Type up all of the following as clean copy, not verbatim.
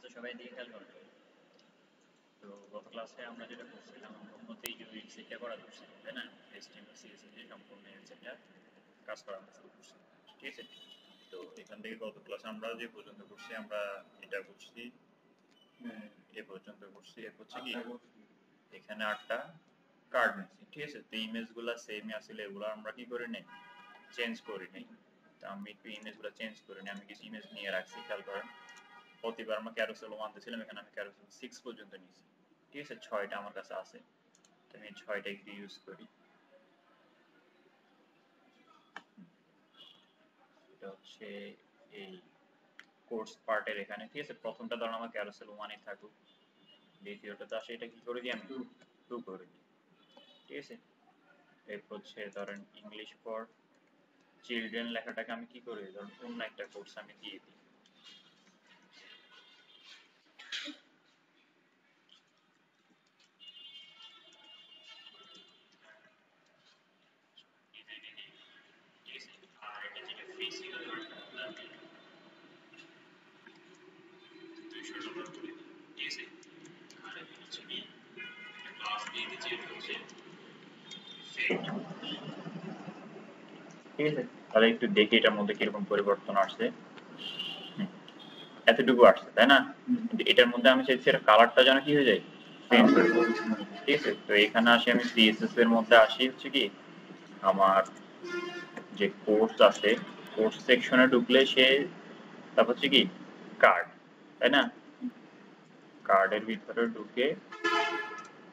আচ্ছা সবাই দিকে খেয়াল করো। তো গত ক্লাসে আমরা যেটা করছিলাম আমরা মূলত এই যে ওয়েবসাইটটা করা করছি তাই না, HTML CSS দিয়ে সম্পূর্ণ ওয়েবসাইটটা কাজ করা শুরু করছি, ঠিক আছে? তো এখান থেকে গত ক্লাসে আমরা যে পর্যন্ত করছি আমরা এটা করছি, এ পর্যন্ত করছি। এর হচ্ছে কি এখানে 8টা কার্ড নিচ্ছি, ঠিক আছে? তো ইমেজগুলো সেমই আসলে এগুলো আমরা কি করে নেই, চেঞ্জ করে নেই। তো আমি একটু ইমেজগুলো চেঞ্জ করে নিই, আমি কিছু ইমেজ নিয়ে রাখছি, খেয়াল করেন। প্রতিবার আমরা ক্যারোসেল 1 দিয়েছিলাম, এখানে আমি ক্যারোসেল 6 পর্যন্ত নিয়েছি, ঠিক আছে? 6টা আমার কাছে আছে, তো আমি 6টা একটু ইউজ করি। এটা হচ্ছে এই কোর্স পার্টের এখানে, ঠিক আছে? প্রথমটা ধরুন আমার ক্যারোসেল 1 থাকুক, দ্বিতীয়টাতে আসে এটা কি করে দিই আমি 2 করে দিই, ঠিক আছে? এরপর হচ্ছে ধরেন ইংলিশ ফর চিলড্রেন লেখাটাকে আমি কি করি, ধরুন অন্য একটা কোর্স আমি দিয়ে দিই। আর এটা যেটা ফ্রি ছিল আমি $200 করে দিই, ঠিক আছে? আর এটা হচ্ছে কি ক্লাস দিয়ে দিচ্ছি, এটা হচ্ছে ফেড, ঠিক আছে? তাহলে একটু দেখি এটার মধ্যে কিরকম পরিবর্তন আসছে। এতটুকু আসছে তাই না, কিন্তু এটার মধ্যে আমি চাইছি এর কালারটা যেন কি হয়ে যায়, চেঞ্জ হয়ে যায়, ঠিক আছে? তো এখানে আসি আমি সিএসএস এর মধ্যে আসি হচ্ছে কি আমার যে কোর্স আছে, কোর্স সেকশনে ঢুকলে সে তারপর হচ্ছে কি কার্ড, তাই না? কার্ডের ভিতরে ঢুকে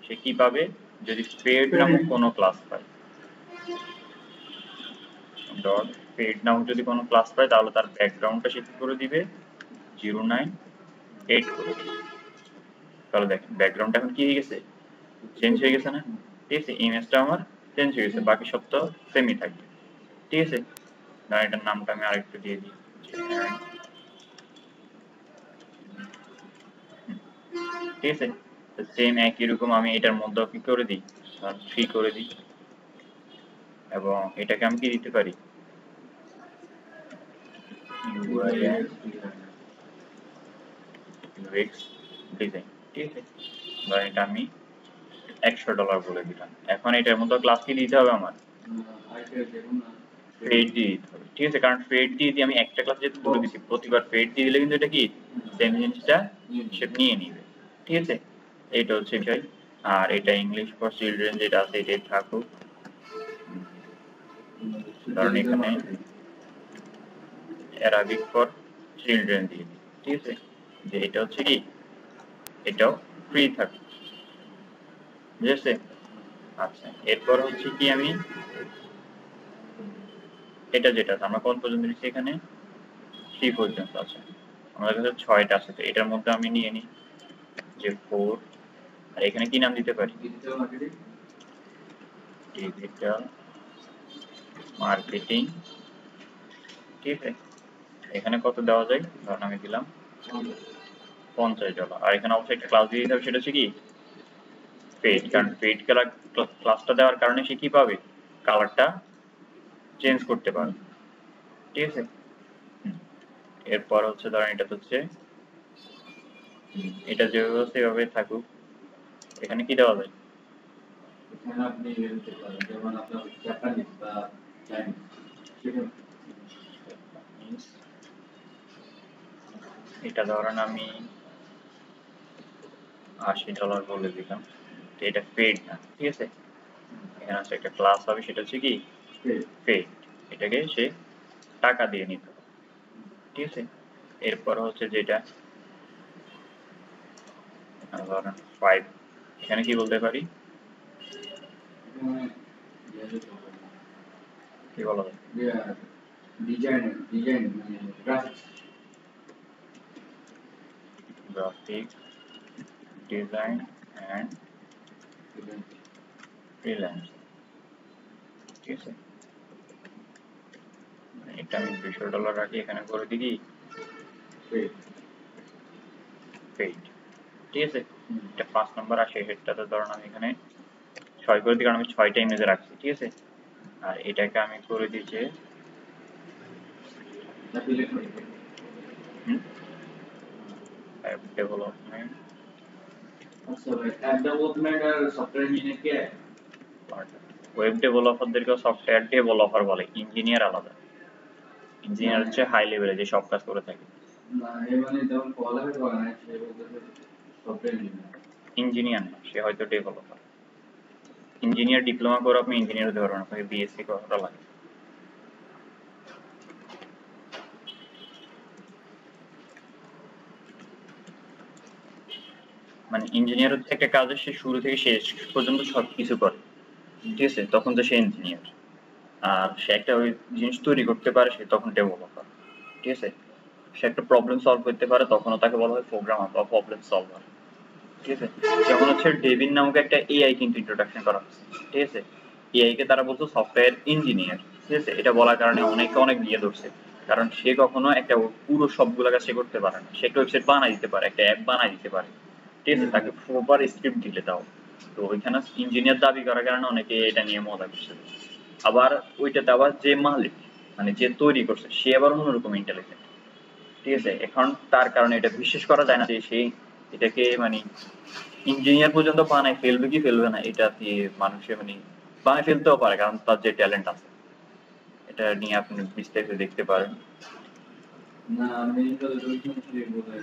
সে কি পাবে, যদি পেড নামক কোনো ক্লাস পায়, ডট পেড নামক যদি কোনো ক্লাস পায় তাহলে তার ব্যাকগ্রাউন্ডটা সে কি করে দিবে 098 করে দিবে। তাহলে দেখেন ব্যাকগ্রাউন্ডটা এখন কি হয়ে গেছে, চেঞ্জ হয়ে গেছে না, ঠিক আছে? ইমেজটা আমার চেঞ্জ হয়ে গেছে, বাকি সব তো সেমই থাকবে, ঠিক আছে? না এটার নামটা আমি আরেকটু দিয়ে দিই, ঠিক আছে? তো সেম একই রকম আমি এটার মধ্যেও কি করে দিই, 3 করে দিই, এবং এটাকে আমি কি দিতে পারি UX ডিজাইন, ঠিক আছে? বা এটা আমি $100 বলে দিলাম। এখন এটার মধ্যে ক্লাস কি দিতে হবে আমার, ফেড দিয়ে দিতে হবে, ঠিক আছে? কারণ ফেড দিয়ে আমি একটা ক্লাস যেহেতু দুটো দিচ্ছি, প্রতিবার ফেড দিয়ে দিলে কিন্তু এটা কি সেম জিনিসটা সে নিয়ে নিবে, ঠিক আছে? এইটা হচ্ছে বিষয়। আর এটা ইংলিশ ফর চিলড্রেন যেটা আছে এটাই থাকুক, কারণ এখানে অ্যারাবিক ফর চিলড্রেন দিয়ে দিই, ঠিক আছে? যে এটা হচ্ছে কি এটাও ফ্রি থাকে, বুঝেছে? আচ্ছা এরপর হচ্ছে কি আমি এটা যেটা আছে আমরা কোন পর্যন্ত নিচ্ছি, এখানে 3 পর্যন্ত আছে, আমাদের কাছে 6টা আছে, তো এটার মধ্যে আমি নিয়ে নিই যে 4, আর এখানে কি নাম দিতে পারি, ডিজিটাল মার্কেটিং, ঠিক আছে? এখানে কত দেওয়া যায়, ধরুন আমি দিলাম $50, আর এখানে অবশ্যই একটা ক্লাস দিয়ে দিতে হবে, সেটা হচ্ছে কি পেইড, কারণ পেইড ক্লাসটা দেওয়ার কারণে সে কি পাবে, কালারটা চেঞ্জ করতে পারবে, ঠিক আছে? এরপর হচ্ছে ধরেন এটা হচ্ছে এটা যেভাবে সেভাবে থাকুক, এখানে কি দেওয়া যায়, এখানে আপনি দিতে পারেন যেমন আপনার জাপানিজ বা চাইনিজ, এটা ধরেন আমি $80 বলে দিলাম, তো এটা পেইড না, ঠিক আছে? এখানে আছে একটা ক্লাস হবে, সেটা হচ্ছে কি পেইড, এটাকে সে টাকা দিয়ে নিতে হবে, ঠিক আছে? এরপর হচ্ছে যেটা ধরেন 5, এখানে কি বলতে পারি, কি বলা যায়, ডিজাইন মানে গ্রাফিক ডিজাইন অ্যান্ড ফ্রিল্যান্স, ঠিক আছে? এটা আমি $200 রাখি, এখানে করে দিই পেইড, ঠিক আছে? এটা 5 নম্বর আসে, হেডটাতে ধরুন আমি এখানে 6 করে দিই, কারণ আমি 6টা ইমেজে রাখছি, ঠিক আছে? আর এটাকে আমি করে দিই যে ডেভেলপমেন্ট আচ্ছা ভাই, অ্যাপ ডেভেলপমেন্ট আর সফটওয়্যার ইঞ্জিনিয়ার কি এক? ওয়েব ডেভেলপারদেরকে সফটওয়্যার ডেভেলপার বলে, ইঞ্জিনিয়ার আলাদা। ইঞ্জিনিয়ার হচ্ছে হাই লেভেলে যে সব কাজ করে থাকে। না, এ মানে যেমন পড়ালেখা করে না সে বলতেছে সফটওয়্যার ইঞ্জিনিয়ার। ইঞ্জিনিয়ার না, সে হয়তো ডেভেলপার। ইঞ্জিনিয়ার ডিপ্লোমা করে আপনি ইঞ্জিনিয়ার হতে পারবেন, আপনাকে বিএসসি করা লাগে। মানে ইঞ্জিনিয়ার হচ্ছে একটা কাজের সে শুরু থেকে শেষ পর্যন্ত সব কিছু করে, ঠিক আছে, তখন তো সে ইঞ্জিনিয়ার। আর সে একটা ওই জিনিস তৈরি করতে পারে, সে তখন ডেভেলপার, ঠিক আছে। সে একটা প্রবলেম সলভ করতে পারে, তখনও তাকে বলা হয় প্রোগ্রামার বা প্রবলেম সলভার, ঠিক আছে। যেমন হচ্ছে ডেবিন নামক একটা এআই কিন্তু ইন্ট্রোডাকশন করা হচ্ছে, ঠিক আছে। এআই কে তারা বলতো সফটওয়্যার ইঞ্জিনিয়ার, ঠিক আছে। এটা বলার কারণে অনেকে অনেক দিয়ে ধরছে, কারণ সে কখনো একটা পুরো সবগুলো কাজ সে করতে পারে না। সে একটা ওয়েবসাইট বানাই দিতে পারে, একটা অ্যাপ বানাই দিতে পারে, ঠিক আছে, তাকে প্রপার স্ক্রিপ্ট দিলে দাও। তো ওইখানে ইঞ্জিনিয়ার দাবি করার কারণে অনেকে এটা নিয়ে মজা করছে। আবার ওইটাতে আবার যে মালিক, মানে যে তৈরি করছে, সে আবার অন্যরকম ইন্টেলিজেন্ট, ঠিক আছে। এখন তার কারণে এটা বিশ্বাস করা যায় না যে সে এটাকে মানে ইঞ্জিনিয়ার পর্যন্ত বানায় ফেলবে কি ফেলবে না, এটা দিয়ে মানুষে মানে বানায় ফেলতেও পারে, কারণ তার যে ট্যালেন্ট আছে। এটা নিয়ে আপনি বিস্তারিত দেখতে পারেন। না, আমি যতটুকু শুনছি বলে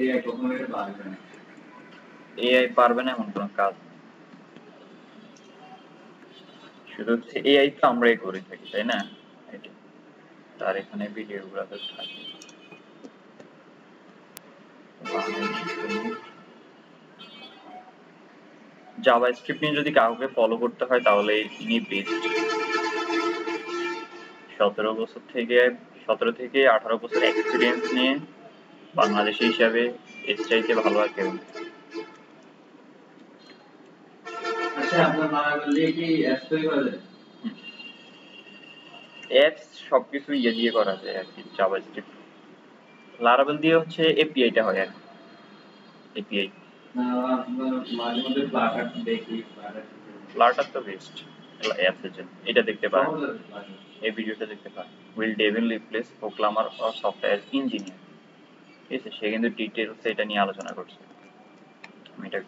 এআই কখনো এটা পারবে না। এআই পারবে না এমন কোনো কাজ নেই। শুধু হচ্ছে এআই তো আমরাই করে থাকি, তাই না? এটা তার এখানে ভিডিও গুলাতে থাকে। জাভাস্ক্রিপ্ট নিয়ে যদি কাউকে ফলো করতে হয় তাহলে ইনি বেস্ট। 17 থেকে 18 বছর এক্সপিরিয়েন্স নিয়ে বাংলাদেশি হিসাবে এর চাইতে ভালো আর কেউ নেই। আচ্ছা, আপনার লারাভেল দিয়ে কি অ্যাপস তৈরি করা যায়? অ্যাপস সবকিছু ইয়ে দিয়ে করা যায় আর কি, জাভাস্ক্রিপ্ট। লারাভেল দিয়ে হচ্ছে এপিআইটা হয় আর কি, এপিআই। না, আপনার মাঝে মধ্যে ফ্লাটার দেখি, ফ্লাটার তো বেস্ট অ্যাপসের জন্য। এটা দেখতে পারেন, সহজ আছে ফ্লাটার। এই ভিডিওটা দেখতে পারেন। Will Devin replace programmer or software engineer, ঠিক আছে। সে কিন্তু ডিটেলস এটা নিয়ে আলোচনা করছে। আমি এটা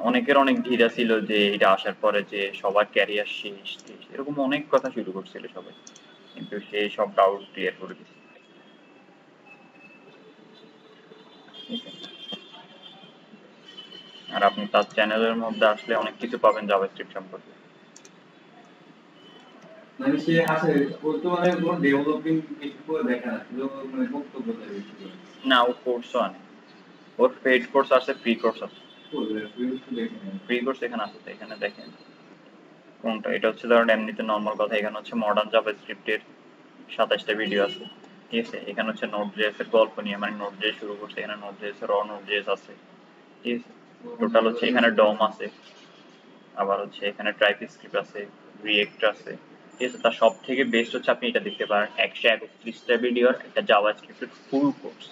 অনেকের অনেক ঢিরা ছিল যে এটা আসার পরে যে সবার ক্যারিয়ার শেষ, এরকম অনেক কথা শুরু করছিল সবাই, কিন্তু সে সব ডাউট ক্লিয়ার করে দিচ্ছে। আর আপনি তার চ্যানেলের মধ্যে আসলে অনেক কিছু পাবেন জাভাস্ক্রিপ্ট সম্পর্কে। মানে সে আছে, ও তো মানে কোনো ডেভেলপিং কিছু করে দেখে না, শুধু মানে বক্তব্য দেয় বেশি করে। না, ও কোর্সও আনে, ওর পেড কোর্স আছে, ফ্রি কোর্স আছে। ফ্রি কোর্স এখানে আছে, এখানে দেখেন কোনটা। এটা হচ্ছে ধরেন এমনিতে নর্মাল কথা, এখানে হচ্ছে মডার্ন জাভাস্ক্রিপ্টের 27টা ভিডিও আছে, ঠিক আছে। এখানে হচ্ছে নোড.জেএস এর গল্প নিয়ে, মানে নোড.জেএস শুরু করছে, এখানে নোড.জেএস এর নোড.জেএস আছে, ঠিক আছে। টোটাল হচ্ছে এখানে ডম আছে, আবার হচ্ছে এখানে টাইপস্ক্রিপ্ট আছে, রিয়েক্ট আছে, ঠিক আছে। তার সব থেকে বেস্ট হচ্ছে আপনি এটা দেখতে পারেন 131টা ভিডিওর একটা জাভাস্ক্রিপ্টের ফুল কোর্স,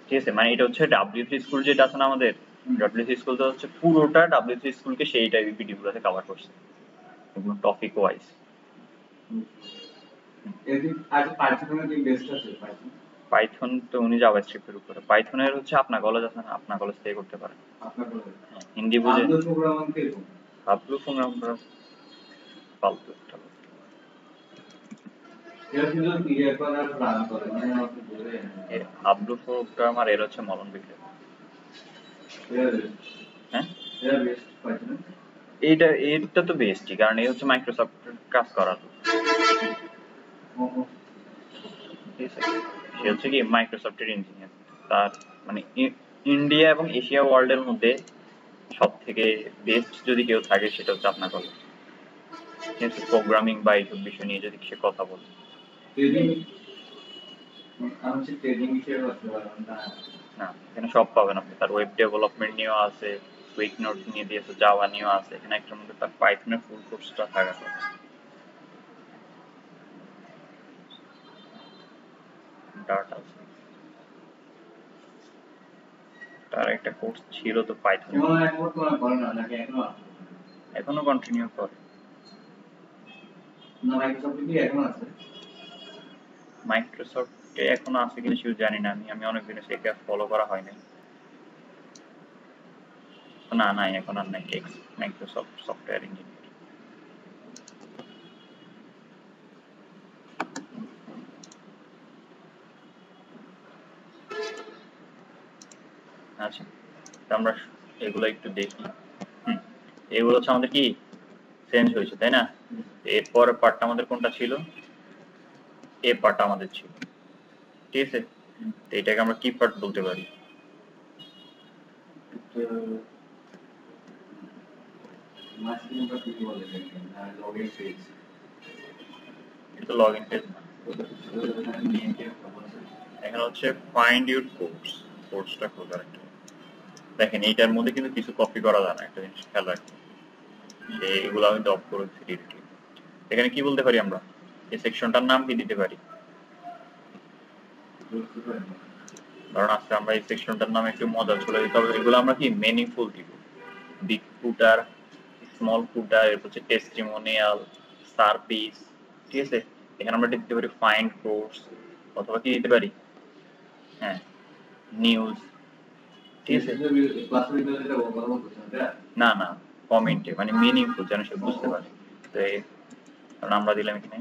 ঠিক আছে। মানে এটা হচ্ছে ডাব্লিউ3 স্কুল যেটা আছে না আমাদের, ডাব্লিউ3 স্কুলটা হচ্ছে পুরোটা ডাব্লিউ3 স্কুলকে সেই টাইপের ভিডিওগুলোতে কভার করছে, একদম টপিক ওয়াইজ। পাইথন তো উনি জাভাস্ক্রিপ্টের উপরে, পাইথনের হচ্ছে আপনার কলেজ আছে না, আপনার কলেজ থেকে করতে পারেন। হ্যাঁ, হিন্দি বুঝে। হাবলু প্রোগ্রামার ফালতু একটা লোক। হাবলু প্রোগ্রামার এর হচ্ছে মলন বিক্রি। হ্যাঁ, এটা তো বেস্টই, কারণ এই হচ্ছে মাইক্রোসফটের কাজ করার, ঠিক আছে। সে হচ্ছে কি মাইক্রোসফটের ইঞ্জিনিয়ার। তার মানে ইন্ডিয়া এবং এশিয়া ওয়ার্ল্ডের মধ্যে সব থেকে বেস্ট যদি কেউ থাকে সেটা হচ্ছে আপনার কলেজ, ঠিক আছে। প্রোগ্রামিং বা এইসব বিষয় নিয়ে যদি সে কথা বলে। না, এখানে সব পাবেন আপনি। তার ওয়েব ডেভেলপমেন্ট নিয়েও আছে, কুইক নোট নিয়ে দিয়েছে, জাভা নিয়েও আছে। এখানে একটার মধ্যে তার পাইথনের ফুল কোর্সটা থাকা কথা। ডাটা আছে, তার একটা কোর্স ছিল তো পাইথন, এখনো কন্টিনিউ করে। মাইক্রোসফট এখনো আছে কিনা সেটা জানি না, আমি অনেক দিন সেটা ফলো করা হয় নাই। না নাই, এখন আর নাই। X Microsoft software engineer. আচ্ছা, তো আমরা এগুলো একটু দেখি। এগুলো হচ্ছে আমাদের কি চেঞ্জ হয়েছে, তাই না? এরপরের পার্টটা আমাদের কোনটা ছিল? এ পার্টটা আমাদের ছিল, ঠিক আছে? তো এটাকে আমরা কি পার্ট বলতে পারি? এটা লগ ইন পেজ না, এখানে হচ্ছে ফাইন্ড ইউর কোর্স। কোর্সটা খোঁজার একটা, দেখেন এইটার মধ্যে কিন্তু কিছু কপি করা যায় না, একটা জিনিস খেয়াল রাখবেন। এগুলো আমি অফ করে দিচ্ছি। এখানে কি বলতে পারি আমরা? এই সেকশনটার নাম কি দিতে পারি? ধরুন আজকে আমরা এই সেকশনটার নাম একটু মজা চলে দিতে হবে। এগুলো আমরা কি মিনিংফুল দিব, বিগ ফুটার, স্মল ফুটার, এরপর হচ্ছে টেস্টিমোনিয়াল, সার্ভিস, ঠিক আছে? এখানে আমরা দিতে পারি ফাইন্ড কোর্স, অথবা কি দিতে পারি, হ্যাঁ, নিউজ, ঠিক আছে? না না, কমেন্টে, মানে মিনিংফুল, যেন সে বুঝতে পারে। তো কারণ আমরা দিলাম এখানে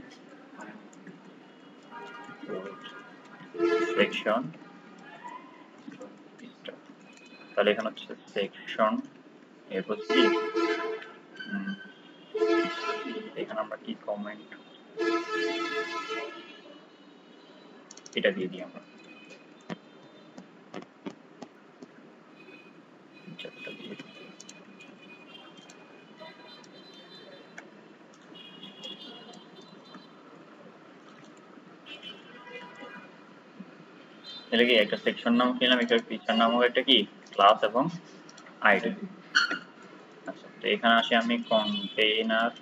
সেকশন, তাহলে এখানে হচ্ছে সেকশন, এরপর কি এখানে আমরা কি কমেন্ট, এটা দিয়ে দিই আমরা। এটা কি একটা সেকশন নাম কিনলাম, একটা ফিচার নামক একটা কি ক্লাস এবং আইডি। আচ্ছা, তো এখানে আসি আমি কন্টেইনার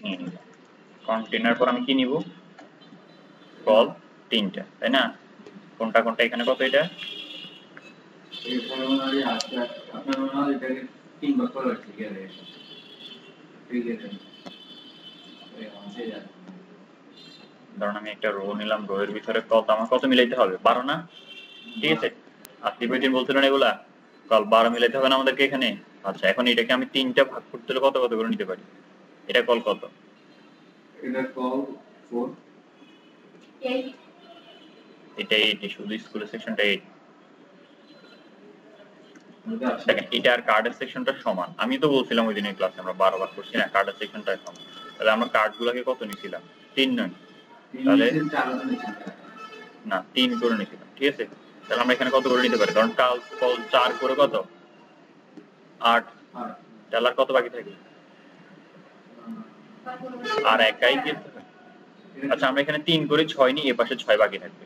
নিয়ে নিলাম। কন্টেইনার পর আমি কি নিব? কল তিনটা, তাই না? কোনটা কোনটা এখানে কত? এটা ধরুন আমি একটা রো নিলাম, রো এর ভিতরে কল আমার কত মিলাইতে হবে? 12 না? ঠিক আছে। আর ত্রিভুজের বলছিলেন এগুলা কল 12 মিলাইতে হবে না আমাদেরকে এখানে। আচ্ছা, এখন এটাকে আমি তিনটা ভাগ করতে হলে কত কত করে নিতে পারি? এটা কল কত? এটা কল 4, 8, এটা 8, শুধু স্কুলের সেকশনটা 8। দেখেন এটা আর কার্ডের সেকশনটা সমান। আমি তো বলছিলাম ওই দিনের ক্লাসে আমরা 12 ভাগ করছি না, কার্ডের সেকশনটা সমান। তাহলে আমরা কার্ডগুলোকে কত নিছিলাম? 3 নয়, তাহলে না 3 করে নিছিলাম, ঠিক আছে? তাহলে আমরা এখানে কত করে নিতে পারি? কারণ কাল কল 4 করে কত? 8। তাহলে আর কত বাকি থাকে? আর একাই কি? আচ্ছা, আমরা এখানে 3 করে 6 নিই, এ পাশে 6 বাকি থাকবে,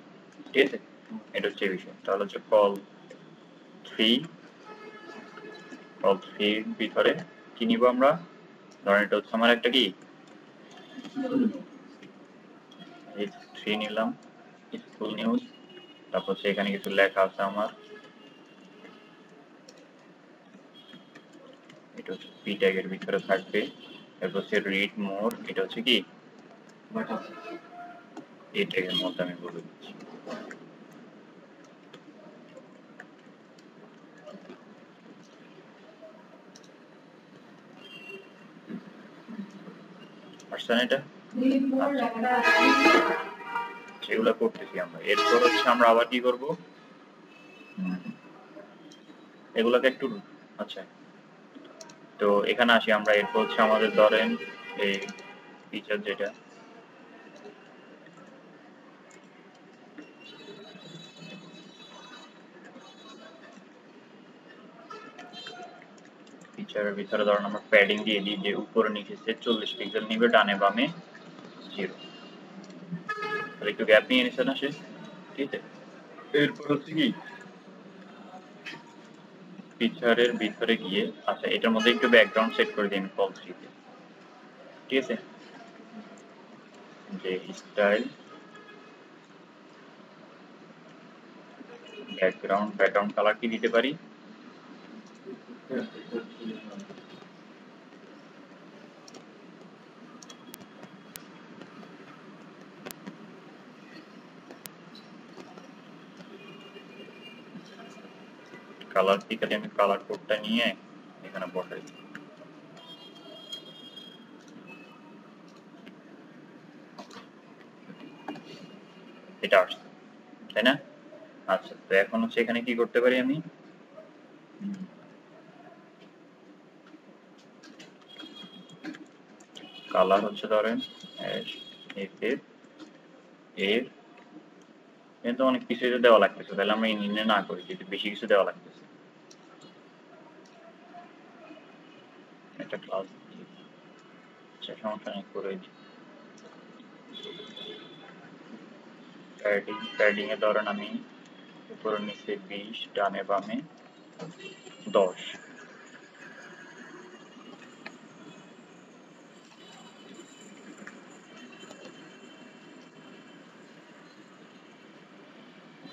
ঠিক আছে? এটা হচ্ছে বিষয়। তাহলে হচ্ছে কল 3, কল 3 এর ভিতরে কি নিব আমরা? ধরেন এটা হচ্ছে আমার একটা কি এই 3 নিলাম, স্কুল নিউজ, তারপর এখানে কিছু লেখা আছে আমার, এটা হচ্ছে পি ট্যাগের ভিতরে থাকবে। এরপর হচ্ছে রিড মোর, এটা হচ্ছে কি এই ট্যাগের মধ্যে আমি বলে দিচ্ছি। পারছেন এটা? সেগুলো করতেছি আমরা। এরপর হচ্ছে আমরা আবার কি করব? এগুলোকে একটু, আচ্ছা, তো এখানে আসি আমরা। এরপর হচ্ছে আমাদের ধরেন এই ফিচার, যেটা ফিচারের ভিতরে ধরেন আমরা প্যাডিং দিয়ে দিই, যে উপরে নিচে 40 পিক্সেল নিবে, ডানে বামে 0। তাহলে একটু গ্যাপ নিয়ে নিছে না সে, ঠিক আছে? এরপর হচ্ছে কি ফিচারের ভিতরে গিয়ে, আচ্ছা এটার মধ্যে একটু ব্যাকগ্রাউন্ড সেট করে দিই আমি কল 3 তে, ঠিক আছে? যে স্টাইল ব্যাকগ্রাউন্ড কালার কি দিতে পারি? কালার কি খালি আমি কালার কোডটা নিয়ে এখানে বসাই দিই। এটা আসছে তাই না? আচ্ছা, তো এখন হচ্ছে এখানে কি করতে পারি আমি, কালার হচ্ছে ধরেন এর কিন্তু অনেক কিছু দেওয়া লাগতেছে, তাহলে আমরা ইঞ্জিনে না করি যদি বেশি কিছু দেওয়া লাগতেছে। একটা ক্লাস আচ্ছা সমস্যা নেই, করে দিই। প্যাডিং এ ধরেন আমি উপরে নিচে 20, ডানে বামে 10।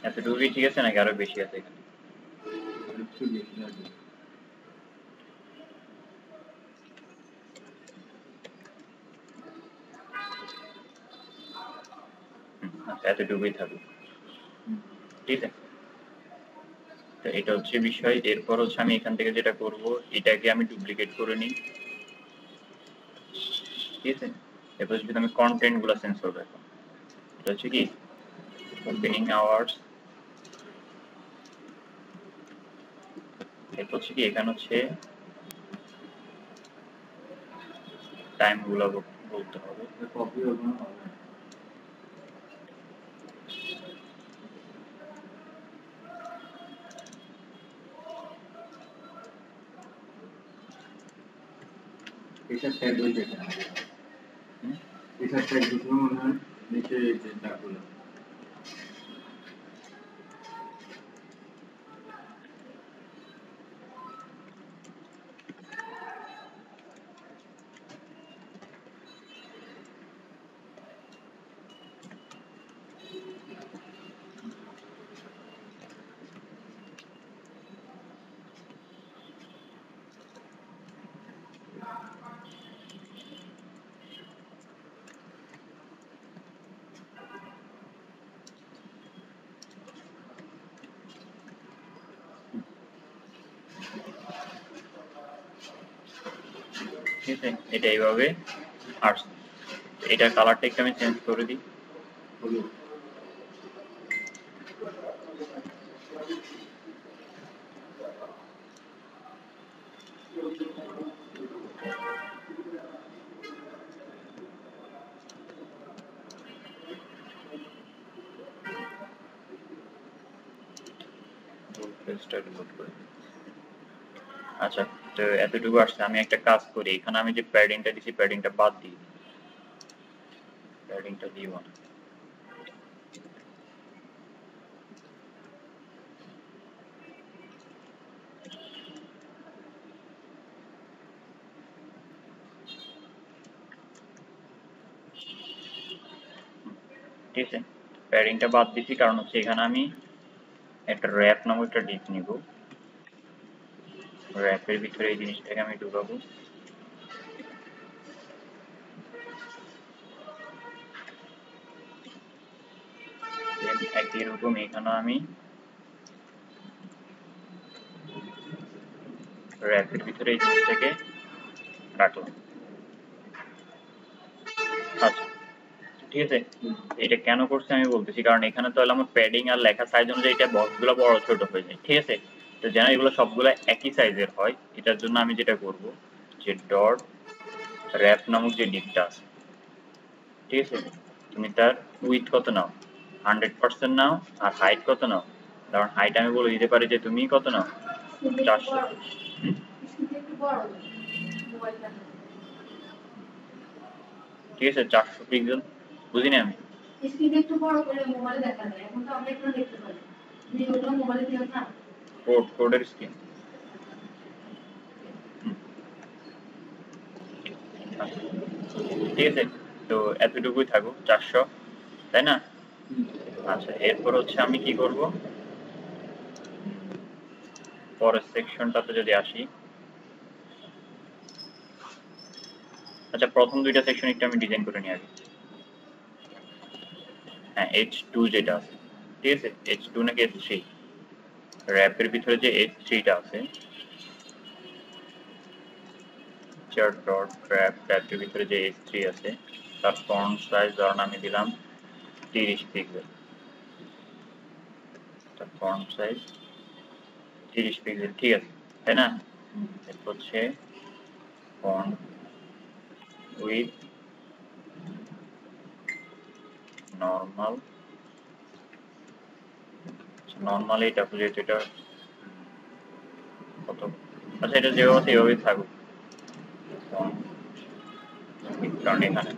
এতটুকুই ঠিক আছে নাকি আরো বেশি আছে এখানে? আচ্ছা এতটুকুই থাকুক, ঠিক আছে। তো এটা হচ্ছে বিষয়। এরপর হচ্ছে আমি এখান থেকে যেটা করব, এটাকে আমি ডুপ্লিকেট করে নিই, ঠিক আছে। এরপর যদি আমি কন্টেন্ট গুলো চেঞ্জ করবো, এখন এটা হচ্ছে কি ওপেনিং আওয়ার্স, এরপর হচ্ছে কি এখানে হচ্ছে টাইম গুলো বলতে হবে। কপি হবে না, এসব ট্যাগ হয়ে যায়, এসব ট্যাগ দুটো মনে হয় নিচে যে ট্যাগগুলো ঠিক আছে। এটা এইভাবে আসছে। এটার কালারটা একটু আমি চেঞ্জ করে দিই। হলুদ। আচ্ছা, তো এতটুকু আসছে। আমি একটা কাজ করি, এখানে আমি যে প্যাডিংটা দিছি প্যাডিংটা বাদ দিই, প্যাডিংটা দিব না। ঠিক আছে, প্যাডিংটা বাদ দিছি কারণ হচ্ছে এখানে আমি একটা র্যাপ নামক একটা ডিপ নিব, র্যাপের ভিতরে এই জিনিসটাকে আমি ঢুকাবো। একই রকম এখানে আমি র্যাপের ভিতরে এই জিনিসটাকে রাখলাম। আচ্ছা ঠিক আছে, এটা কেন করছে আমি বলতেছি, কারণ এখানে তো আমার প্যাডিং আর লেখা সাইজ অনুযায়ী এটা বক্সগুলো বড় ছোট হয়ে যায়, ঠিক আছে। তো যেন এগুলো সবগুলো একই সাইজের হয়, এটার জন্য আমি যেটা করব যে ডট র্যাপ নামক যে ডিপটা আছে, ঠিক আছে, তুমি তার উইথ কত নাও, 100% নাও, আর হাইট কত নাও, কারণ হাইট আমি বলে দিতে পারি যে তুমি কত নাও, 400। ঠিক আছে, 400 পিক্সেল, বুঝিনি আমি। কোডের স্ক্রিন, ঠিক আছে। তো এতটুকুই থাকুক, 400, তাই না? আচ্ছা, এরপর হচ্ছে আমি কি করব, পরের সেকশনটাতে যদি আসি। আচ্ছা, প্রথম দুইটা সেকশন একটু আমি ডিজাইন করে নিয়ে আসি। হ্যাঁ, H2 যেটা আছে, ঠিক আছে, H2 নাকি H3, র্যাপের ভিতরে যে H3 টা আছে, পিকচার ডট র্যাপের ভিতরে যে H3 আছে তার ফন্ট সাইজ ধরুন আমি দিলাম 30 পিক্সেল। তার ফন্ট সাইজ 30 পিক্সেল, ঠিক আছে তাই না? এরপর হচ্ছে ফন্ট উইথ নর্মাল, নর্মাল এটা যেহেতু এটা কত, আচ্ছা এটা যেভাবে আছে এভাবেই থাকুক, কারণ এখানে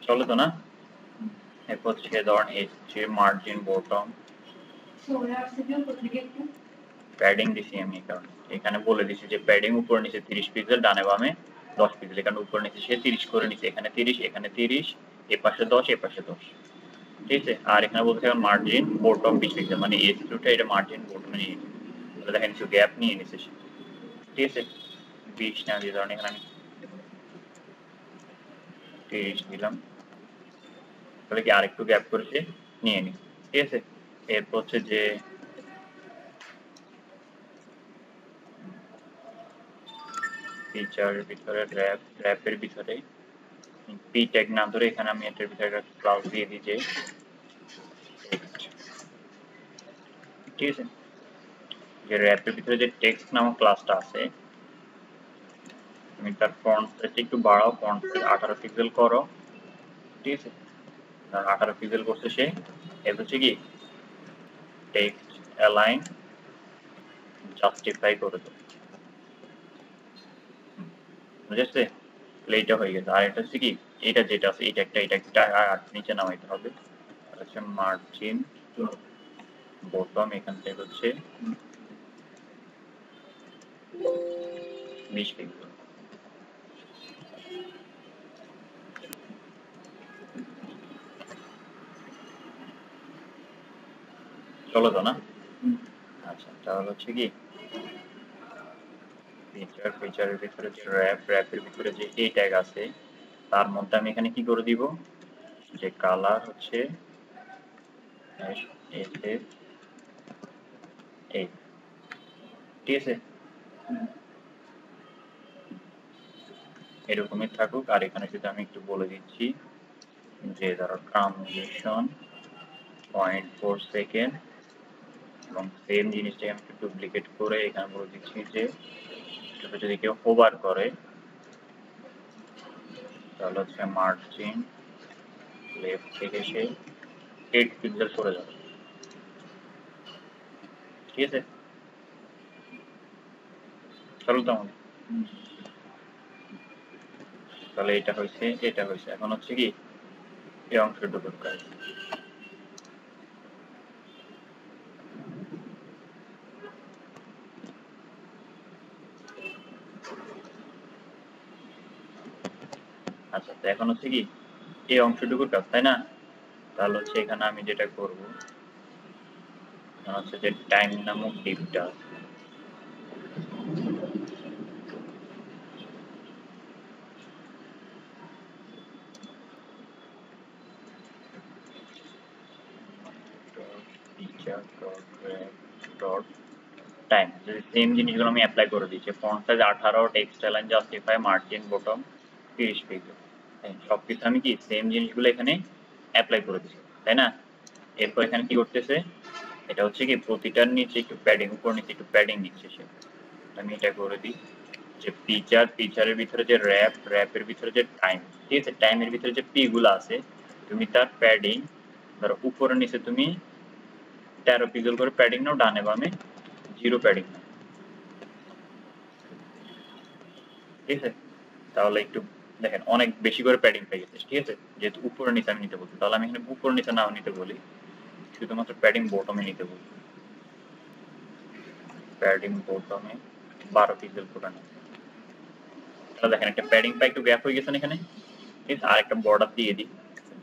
চলে তো না? এরপর হচ্ছে ধরেন H3 মার্জিন বটম প্যাডিং দিছি আমি, কারণ এখানে বলে দিছি যে প্যাডিং উপর নিচে 30 পিক্সেল, ডানে বামে 10 পিক্সেল, এখানে উপর নিচে সে 30 করে নিছে, এখানে 30 এখানে 30, এ পাশে 10 এ পাশে 10, ঠিক আছে। আর এখানে বলতে হবে মার্জিন বটম 20 পিক্সেল, মানে H2 টা এটা মার্জিন বটমে নিয়ে নিছে, তাহলে দেখেন কিছু গ্যাপ নিয়ে নিছে সে, ঠিক আছে। 20 না দিয়ে ধরেন এখানে আমি 30 দিলাম, তাহলে কি আরেকটু গ্যাপ করেছে নিয়ে নি, ঠিক আছে। এরপর হচ্ছে যে ফিচারের ভিতরে র্যাপের ভিতরে পি ট্যাগ না ধরে এখানে আমি এটার ভিতরে একটা ক্লাস দিয়ে দিই যে টেক্সট, ঠিক আছে। যে র্যাপের ভিতরে যে টেক্সট নামক ক্লাসটা আছে, তুমি তার ফন্ট সাইজ একটু বাড়াও, ফন্ট সাইজ 18 পিক্সেল করো, ঠিক আছে। 18 পিক্সেল করছে সে। এর হচ্ছে কি টেক্সট অ্যালাইন জাস্টিফাই করে দাও, বুঝেছে? এইটা হয়ে গেছে। আর এটা হচ্ছে কি এটা যেটা আছে এটা একটা আর নিচে নামাইতে হবে, আর হচ্ছে মার্জিন বটম এখান থেকে হচ্ছে 20 পিক্সেল, চলো তো না? আচ্ছা তাহলে হচ্ছে কি ফিচারের ভিতরে যে র্যাপের ভিতরে যে এই ট্যাগ আছে তার মধ্যে আমি এখানে কি করে দিব যে কালার হচ্ছে এই, ঠিক আছে, এরকমই থাকুক। আর এখানে যদি আমি একটু বলে দিচ্ছি যে ধরো ট্রানজিশন 0.4 সেকেন্ড, এবং সেম জিনিসটাই আমি একটু ডুপ্লিকেট করে এখানে বলে দিচ্ছি যে যদি কেউ হোভার করে তাহলে হচ্ছে মার্জিন লেফট থেকে সে 8 পিক্সেল সরে যাবে, ঠিক আছে। চলো তো আমাদের তাহলে এটা হয়েছে এটা হয়েছে, এখন হচ্ছে কি এই অংশটুকু কাজ। আচ্ছা তো এখন হচ্ছে কি এই অংশটুকুর কাজ, তাই না? তাহলে হচ্ছে এখানে আমি যেটা করব হচ্ছে যে টাইম নামক ডিপটা টাইম, যদি সেম জিনিসগুলো আমি অ্যাপ্লাই করে দিচ্ছি, font size 18, text align justify, margin bottom 30 pixel, সব কিছু আমি কি সেম জিনিসগুলো এখানে অ্যাপ্লাই করে দিচ্ছি, তাই না? এরপর এখানে কি করতেছে এটা হচ্ছে কি প্রতিটার নিচে একটু প্যাডিং, উপর নিচে একটু প্যাডিং নিচ্ছে সে। আমি এটা করে দিই যে ফিচারের ভিতরে যে র্যাপের ভিতরে যে টাইম, ঠিক আছে, টাইমের ভিতরে যে পি গুলো আছে তুমি তার প্যাডিং ধরো উপরে নিচে তুমি 13 পিক্সেল করে প্যাডিং নাও, ডানে বামে 0 প্যাডিং নাও, ঠিক আছে। তাহলে একটু দেখেন অনেক বেশি করে প্যাডিং পেয়ে গেছে, ঠিক আছে। যেহেতু উপরে নিচে আমি নিতে বলছি তাহলে আমি এখানে উপরে নিচে নাও নিতে বলি, শুধুমাত্র প্যাডিং বটমে নিতে বলি, প্যাডিং বটমে 12 পিক্সেল করে নেব। তাহলে দেখেন একটা প্যাডিং পা একটু গ্যাপ হয়ে গেছে এখানে, ঠিক আছে। আর একটা বর্ডার দিয়ে দিই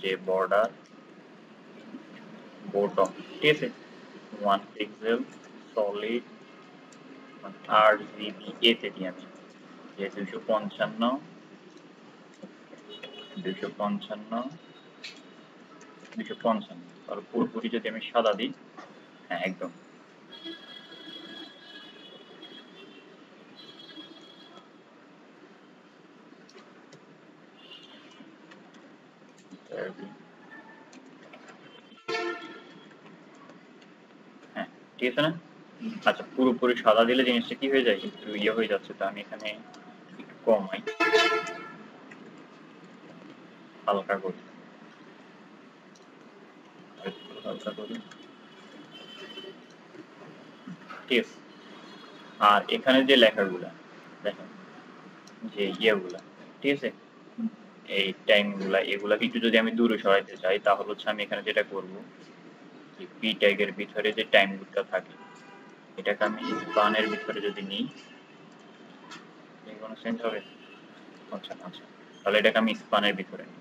যে বর্ডার বোটম, ঠিক আছে, 1 পিক্সেল সলিড RGB এতে দিই আমি যে 255 আর পুরোপুরি যদি আমি সাদা দিই, হ্যাঁ একদম হ্যাঁ ঠিক আছে না। আচ্ছা পুরোপুরি সাদা দিলে জিনিসটা কি হয়ে যায়, একটু ইয়ে হয়ে যাচ্ছে, তো আমি এখানে একটু কমাই, হালকা করি, একটু হালকা করি, ঠিক আছে। আর এখানে যে লেখাগুলা দেখেন, যে ইয়েগুলা, ঠিক আছে, এই টাইমগুলা, এগুলা একটু যদি আমি দূরে সরাইতে চাই, তাহলে হচ্ছে আমি এখানে যেটা করব, পি ট্যাগের ভিতরে যে টাইমগুলো থাকে, এটাকে আমি স্পানের ভিতরে যদি নিই, কোনো চেঞ্জ হবে? আচ্ছা আচ্ছা, তাহলে এটাকে আমি স্পানের ভিতরে নিই।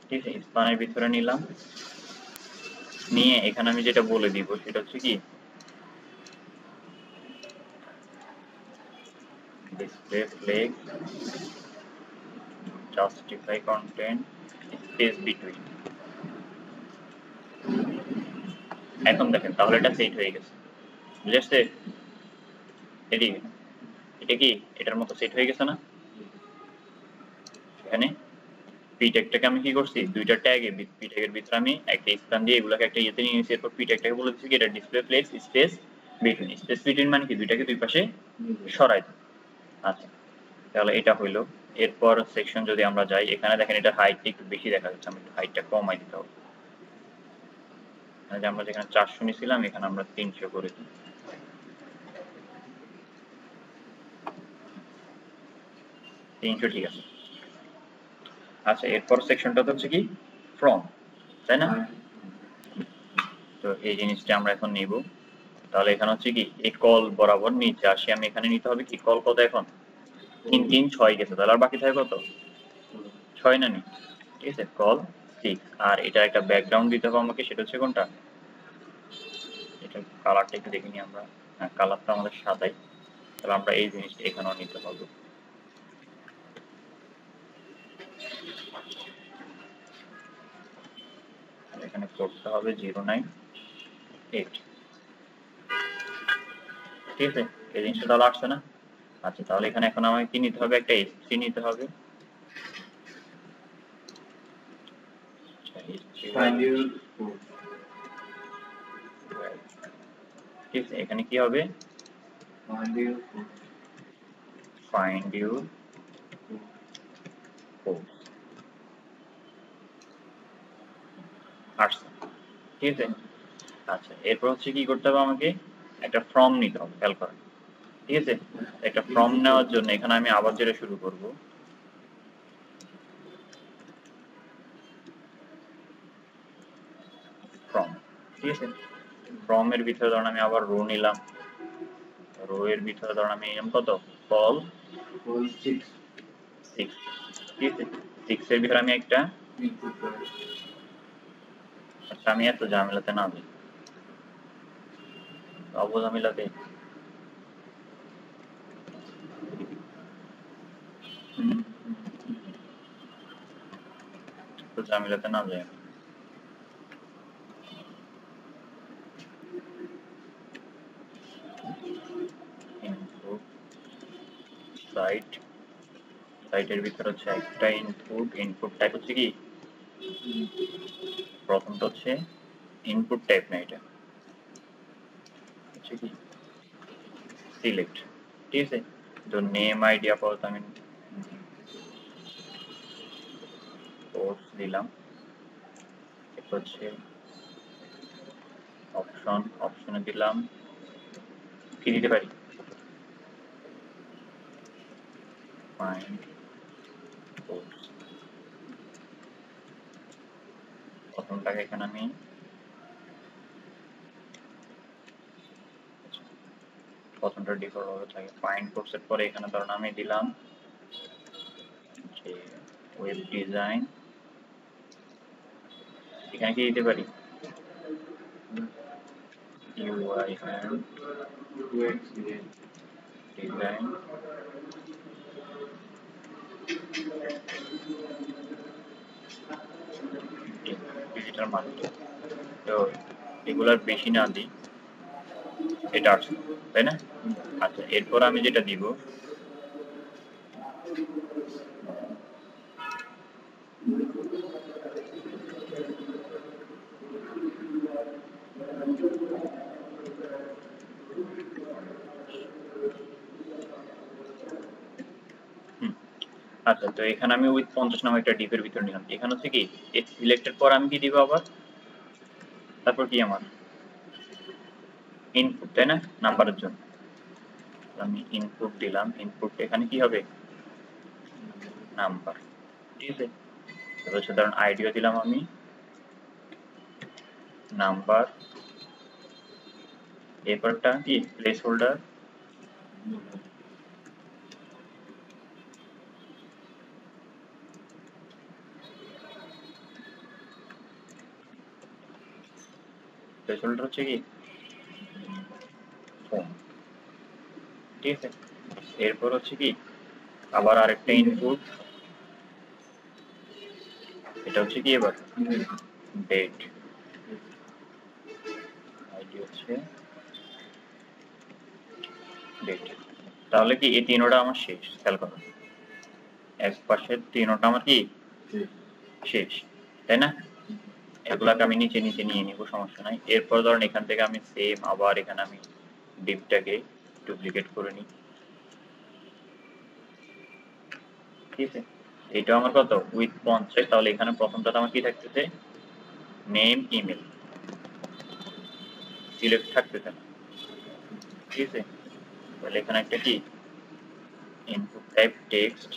ঠিক আছে, স্পানের ভিতরে নিলাম, নিয়ে এখানে আমি যেটা বলে দিব সেটা হচ্ছে কি, display flakes justify content space between. এখন দেখেন তাহলে এটা সেট হয়ে গেছে, বুঝেছে? এদিকে এটা কি এটার মতো সেট হয়ে গেছে না? এখানে পি ট্যাগটাকে আমি কি করছি, দুইটা ট্যাগে পি ট্যাগের ভিতরে আমি একটা স্প্যান দিয়ে এগুলোকে একটা ইয়েতে নিয়ে নিয়েছি, এরপর পি ট্যাগটাকে বলে দিচ্ছি কি এটা display flakes space between. Space between মানে কি দুইটাকে দুই পাশে সরাই দিই। আচ্ছা তাহলে এটা হইলো। এরপর সেকশন যদি আমরা যাই, এখানে দেখেন এটা হাইটটা একটু বেশি দেখা যাচ্ছে, আমি একটু হাইটটা কমাই দিতে হবে। আমরা যেখানে 400 নিয়েছিলাম এখানে আমরা 300 করে দিই। ঠিক আছে। আচ্ছা এরপর সেকশনটা হচ্ছে কি ফ্রম, তাই না? তো এই জিনিসটা আমরা এখন নিব। তাহলে এখানে হচ্ছে কি এই কল বরাবর নিচে আসি, আমি এখানে নিতে হবে কি কল কত এখন 336 গেছে, তাহলে আর বাকি থাকে কত 6 না নি, ঠিক আছে, কল 6। আর এটা একটা ব্যাকগ্রাউন্ড দিতে হবে আমাকে, সেটা হচ্ছে কোনটা, এটা কালারটা একটু দেখে নিই আমরা। হ্যাঁ কালারটা আমাদের সাদাই, তাহলে আমরা এই জিনিসটা এখানেও নিতে হবে। এখানে করতে হবে 098, ঠিক আছে, এই জিনিসটা তাহলে আসছে না। আচ্ছা তাহলে এখানে এখন আমাকে কি নিতে হবে, একটা S3 নিতে হবে। ঠিক আছে, এখানে কি হবে find your course আসছে, ঠিক আছে। আচ্ছা এরপর হচ্ছে কি করতে হবে, আমাকে একটা ফর্ম নিতে হবে, খেয়াল করেন, ঠিক আছে। একটা ফর্ম নেওয়ার জন্য এখানে আমি আবার যেটা শুরু করব, ফর্ম, ঠিক আছে। ফর্মের ভিতরে ধরুন আমি আবার রো নিলাম, রো এর ভিতরে ধরুন আমি নিলাম কত কল 6, ঠিক আছে। 6 এর ভিতরে আমি একটা, আচ্ছা আমি এত ঝামেলাতে না যাই, অবঝামেলাতে তো ঝামেলাতে না যায়। ইনপুট সাইট, সাইটের ভিতরে হচ্ছে একটা ইনপুট, ইনপুট টাইপ হচ্ছে কি প্রথমটা হচ্ছে ইনপুট টাইপ না, এটা হচ্ছে কি সিলেক্ট, ঠিক আছে। তো নেম আইডি আপাতত আমি কোর্স দিলাম, এরপর হচ্ছে অপশন, অপশনে দিলাম কি দিতে পারি ফাইন্ড কোর্স, প্রথমটাকে এখানে আমি প্রথমটা ডিফল্ট ভাবে থাকে। ফাইন্ড কোর্সের পরে এখানে ধরুন আমি দিলাম যে ওয়েব ডিজাইন, এখানে কি দিতে পারি UI and design digital marketing. তো এগুলার বেশি না দিই, এটা আছে তাই না? আচ্ছা, এরপর আমি যেটা দিব আচ্ছা, তো এখানে আমি উইথ 50 নামে একটা ডিপের ভিতর নিলাম। এখানে হচ্ছে কি এই সিলেক্টের পর আমি কি দিব আবার, তারপর কি আমার ইনপুট তাই না, নাম্বারের জন্য আমি ইনপুট দিলাম। ইনপুট এখানে কি হবে নাম্বার, ঠিক আছে। তারপর সাধারণ আইডিও দিলাম আমি নাম্বার, এরপরটা কি প্লেস হোল্ডার, প্লেস হোল্ডার হচ্ছে কি ফোন, ঠিক আছে। এরপর হচ্ছে কি আবার আরেকটা ইনপুট, এটা হচ্ছে কি এবার ডেট, আইডি হচ্ছে ডেট। তাহলে কি এই তিনোটা আমার শেষ, খেয়াল করো এক পাশের তিনোটা আমার কি শেষ তাই না। এগুলাকে আমি নিচে নিচে নিয়ে নিব, সমস্যা নাই। এরপর ধরেন এখান থেকে আমি সেম আবার এখানে আমি ডিপটাকে ডুপ্লিকেট করে নিই, ঠিক আছে। এটা আমার কত উইথ 50, তাহলে এখানে প্রথমটাতে আমার কি থাকতেছে নেম ইমেল, সিলেক্ট থাকতেছে না, ঠিক আছে। তাহলে এখানে একটা কি ইনপুট টাইপ টেক্সট,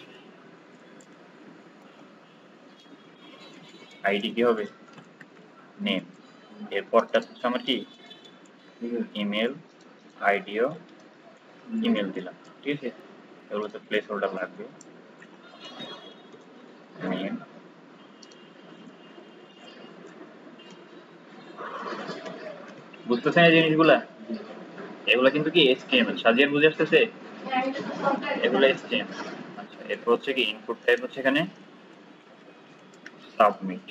আইডি কি হবে নেম, এরপরটা হচ্ছে আমার কি ইমেল, আইডিও ইমেল দিলাম, ঠিক আছে। এগুলোতে প্লেস হোল্ডার লাগবে, নেম, বুঝতেছেন এই জিনিসগুলা? এগুলা কিন্তু কি HTML, সাজিয়ে বুঝে আসতেছে এগুলো HTML। আচ্ছা, এরপর হচ্ছে কি ইনপুট টাইপ হচ্ছে এখানে সাবমিট,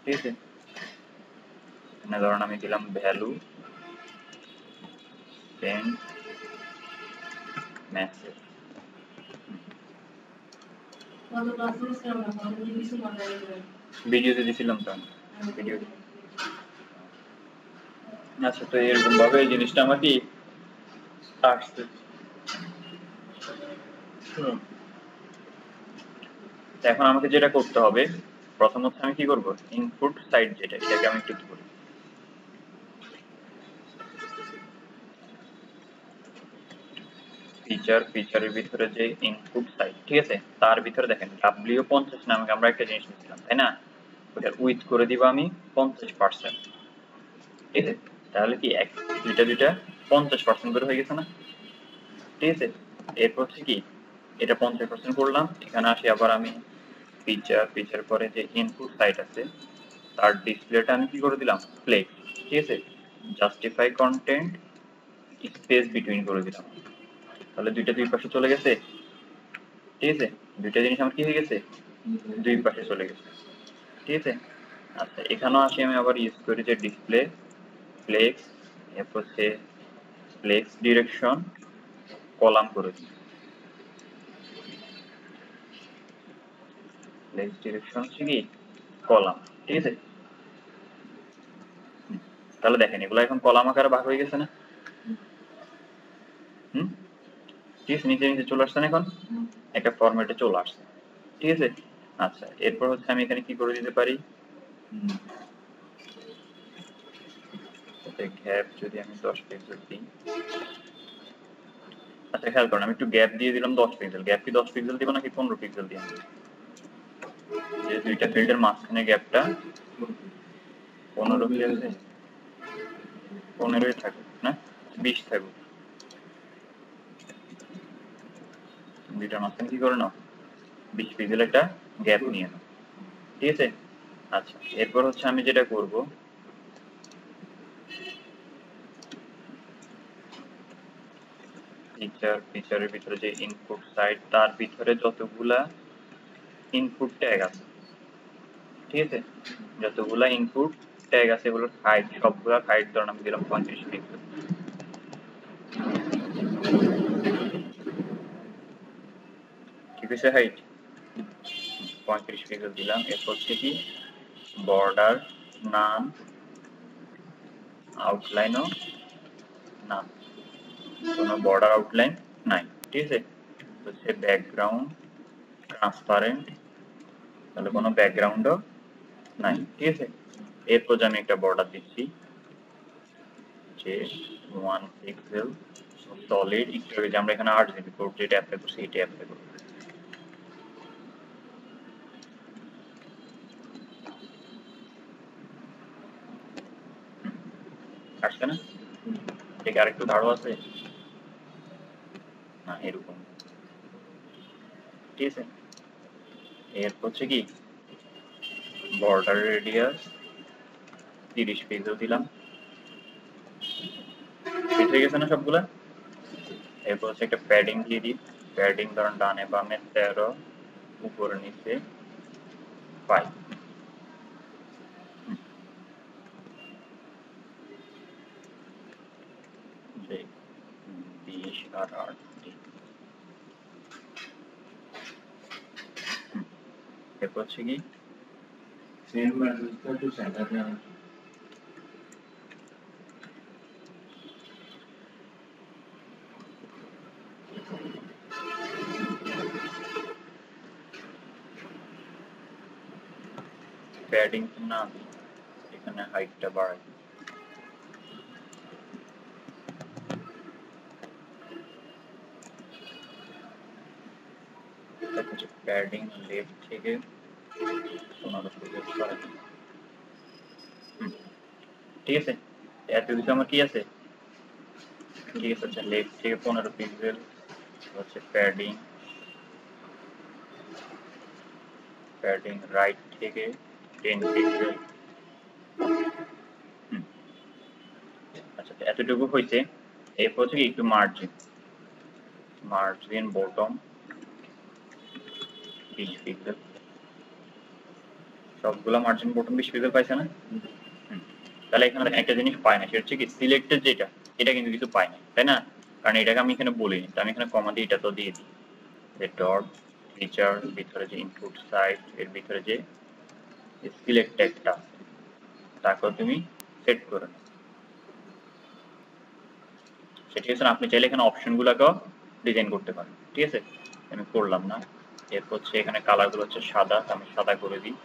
ঠিক আছে। এখানে ধরুন আমি দিলাম ভ্যালু সেন্ড মেসেজ, ভিডিওতে দিছিলাম তো আমি ভিডিও। আচ্ছা, তো এরকম ভাবে এই জিনিসটা আমার কি আসছে। এখন আমাকে যেটা করতে হবে, প্রথম হচ্ছে আমি কি করব ইনপুট সাইড যেটা, এটাকে আমি একটু কি করি ফিচারের ভিতরে যে ইনপুট সাইড, ঠিক আছে, তার ভিতরে দেখেন W50 নামে আমরা একটা জিনিস নিয়েছিলাম তাই না, ওটার উইথ করে দিব আমি 50%, ঠিক আছে। তাহলে কি এক দুইটা 50% করে হয়ে গেছে না, ঠিক আছে। এরপর হচ্ছে কি এটা 50% করলাম, এখানে আসি আবার আমি ফিচার পরে যে ইনপুট সাইট আছে তার ডিসপ্লেটা আমি কি করে দিলাম ফ্লেক্স, ঠিক আছে। জাস্টিফাই কন্টেন্ট স্পেস বিটুইন করে দিলাম, তাহলে দুইটা দুই পাশে চলে গেছে, ঠিক আছে। দুইটা জিনিস আমার কি হয়ে গেছে দুই পাশে চলে গেছে, ঠিক আছে। আচ্ছা, এখানেও আসি আমি আবার ইউজ করি যে ডিসপ্লে ফ্লেক্স, এরপর হচ্ছে ফ্লেক্স ডিরেকশন কলাম করে দিই, ফ্লেক্স ডিরেকশন হচ্ছে কি কলাম, ঠিক আছে। তাহলে দেখেন এগুলো এখন কলাম আকারে ভাগ হয়ে গেছে না, ঠিক আছে। নিচে নিচে চলে আসছে না, এখন একটা ফরম্যাটে চলে আসছে, ঠিক আছে। আচ্ছা, এরপর হচ্ছে আমি এখানে কি করে দিতে পারি গ্যাপ যদি আমি 10 পিক্সেল দিই, আচ্ছা খেয়াল করুন আমি একটু গ্যাপ দিয়ে দিলাম 10 পিক্সেল, গ্যাপ কি 10 পিক্সেল দিব নাকি 15 পিক্সেল দিব, যে দুইটা ফিল্ডের মাঝখানে গ্যাপটা 15 কি আছে 15ই থাকুক না 20 থাকুক, দুইটার মাঝখানে কি করে নাও 20 পিক্সেল একটা গ্যাপ নিয়ে নাও, ঠিক আছে। আচ্ছা এরপর হচ্ছে আমি যেটা করব, ফিচারের ভিতরে যে ইনপুট সাইড, তার ভিতরে যতগুলা ইনপুট ট্যাগ আছে, ঠিক আছে, যতগুলা ইনপুট ট্যাগ আছে এগুলোর হাইট, সবগুলা হাইট ধরুন আমি দিলাম 35 পিক্সেল, ঠিক আছে, হাইট 35 পিক্সেল দিলাম। এরপর হচ্ছে কি বর্ডার নাম, আউটলাইনও না, কোনো বর্ডার আউটলাইন নাই, ঠিক আছে। হচ্ছে ব্যাকগ্রাউন্ড ট্রান্সপারেন্ট, তাহলে কোনো ব্যাকগ্রাউন্ডও নাই, ঠিক আছে। এরপর আমি একটা বর্ডার দিচ্ছি যে 1 পিক্সেল সলিড, একটু আগে যে আমরা এখানে 8 জিবি কোড যেটা অ্যাপ্লাই করছি এটা অ্যাপ্লাই করব, আসছে না? ঠিক আরেকটু ধারও আছে না, এরকম, ঠিক আছে। এরপর হচ্ছে কি বর্ডার রেডিয়াস 30 পিক্সেল দিলাম, ঠিক হয়ে গেছে না সবগুলা। এরপর হচ্ছে একটা প্যাডিং দিয়ে দিই, প্যাডিং ধরুন ডানে বামে 13, উপরে নিচে 5, 20 আর 8 দিই। এরপর হচ্ছে কি সেম মার্জিনটা টু সেন্টার না, প্যাডিং না দিই, এখানে হাইটটা বাড়াই, তারপর হচ্ছে প্যাডিং লেফট থেকে 15 পিক্সেল বাড়াই, ঠিক আছে। এত কিছু আমার কি আছে, ঠিক আছে। আচ্ছা লেফট থেকে 15 পিক্সেল হচ্ছে প্যাডিং, প্যাডিং রাইট থেকে 10 পিক্সেল। আচ্ছা এতটুকু হয়েছে। এরপর হচ্ছে একটু মার্জিন, মার্জিন বটম 20 পিক্সেল, সবগুলা মার্জিন বটম 20 পিক্সেল পাইছে না? তাহলে এখানে একটা জিনিস পায় না, সেটা হচ্ছে কি সিলেক্টেড যেটা, এটা কিন্তু কিছু পায় না, তাই না? কারণ এটাকে আমি এখানে বলিনি, তো আমি এখানে কমা দিয়ে এটা তো দিয়ে দিই যে ডট ফিচার ভিতরে যে ইনপুট সাইট এর ভিতরে যে সিলেক্ট ট্যাগটা, তারপর তুমি সেট করে নাও, সেটি হচ্ছে আপনি চাইলে এখানে অপশনগুলোকেও ডিজাইন করতে পারেন, ঠিক আছে। আমি করলাম না। এরপর হচ্ছে এখানে কালারগুলো হচ্ছে সাদা, আমি সাদা করে দিই,